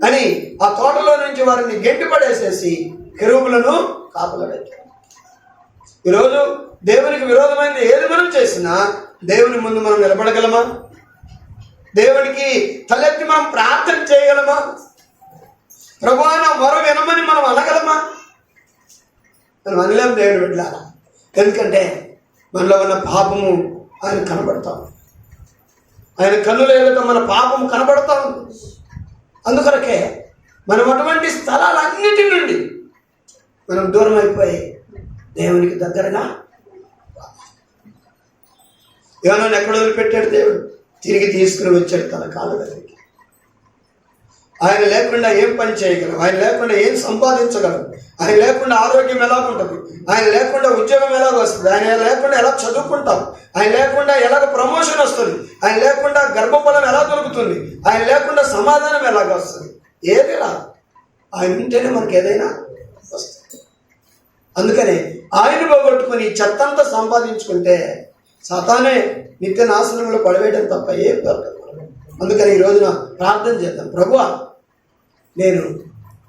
అని ఆ తోటలో నుంచి వారిని గెంటి పడేసేసి కెరూబులను కాపలా పెట్టారు. ఈరోజు దేవునికి విరోధమైనది ఏది మనం చేసినా దేవుని ముందు మనం నిలబడగలమా? దేవునికి తలెత్తి మనం ప్రార్థన చేయగలమా? ప్రభువా నా మొర వినమని మనం అనగలమా? మనం అనలేము దేవుని బిడ్డలారా. ఎందుకంటే మనలో ఉన్న పాపము ఆయన కనబడతాం, ఆయన కన్నుల ఎదుట మన పాపము కనబడతా ఉంది. అందుకొరకే మనం అటువంటి స్థలాలన్నిటి నుండి మనం దూరం అయిపోయి దేవునికి దగ్గరగా. యోనాను ఎక్కడ వదిలిపెట్టాడు దేవుడు? తిరిగి తీసుకుని వచ్చాడు తన కాళ్ళ దగ్గరికి. ఆయన లేకుండా ఏం పని చేయగలం? ఆయన లేకుండా ఏం సంపాదించగలం? ఆయన లేకుండా ఆరోగ్యం ఎలా ఉంటుంది? ఆయన లేకుండా ఉద్యోగం ఎలాగ వస్తుంది? ఆయన లేకుండా ఎలా చదువుకుంటాం? ఆయన లేకుండా ఎలాగ ప్రమోషన్ వస్తుంది? ఆయన లేకుండా గర్భఫలం ఎలా దొరుకుతుంది? ఆయన లేకుండా సమాధానం ఎలాగ వస్తుంది? ఏది రాదు. ఆయన ఉంటేనే మనకి ఏదైనా వస్తుంది. అందుకనే ఆయన పోగొట్టుకుని చెత్తంతా సంపాదించుకుంటే సాతానే నిత్య నాశనంలో పడవేయడం తప్ప ఏం దొరకదు. అందుకని ఈ రోజున ప్రార్థన చేద్దాం, ప్రభువా నేను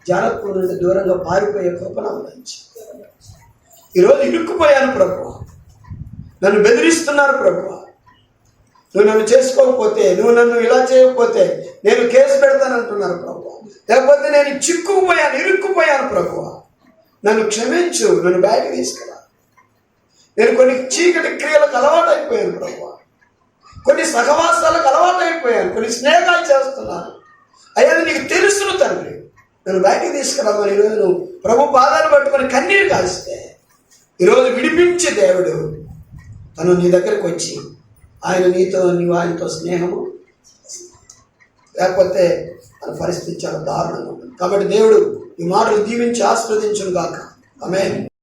జాగ్రత్త నుండి దూరంగా పారిపోయే కృపను అందించి. ఈరోజు ఇరుక్కుపోయాను ప్రభువా, నన్ను బెదిరిస్తున్నారు ప్రభువా, నువ్వు నన్ను చేసుకోకపోతే, నువ్వు నన్ను ఇలా చేయకపోతే నేను కేసు పెడతానంటున్నారు ప్రభువా, లేకపోతే నేను చిక్కుకుపోయాను, ఇరుక్కుపోయాను ప్రభువా, నన్ను క్షమించు, నన్ను బయటకు తీసుకురా. నేను కొన్ని చీకటి క్రియలకు అలవాటు అయిపోయాను ప్రభువా, కొన్ని సహవాసాలకు అలవాటు అయిపోయాను, కొన్ని స్నేహాలు చేస్తున్నాను. అయ్యా నీకు తెలుసును తండ్రి, నన్ను బయటకు తీసుకురామని ఈరోజు నువ్వు ప్రభు పాదాలు పట్టుకొని కన్నీరు కాల్స్తే ఈరోజు విడిపించే దేవుడు తను నీ దగ్గరకు వచ్చి ఆయన నీతో నీవు ఆయనతో స్నేహము. లేకపోతే మన పరిస్థితి చాలా దారుణంగా ఉంటుంది. కాబట్టి దేవుడు ఈ మాటలు దీవించి ఆస్వాదించును గాక. ఆమేన్.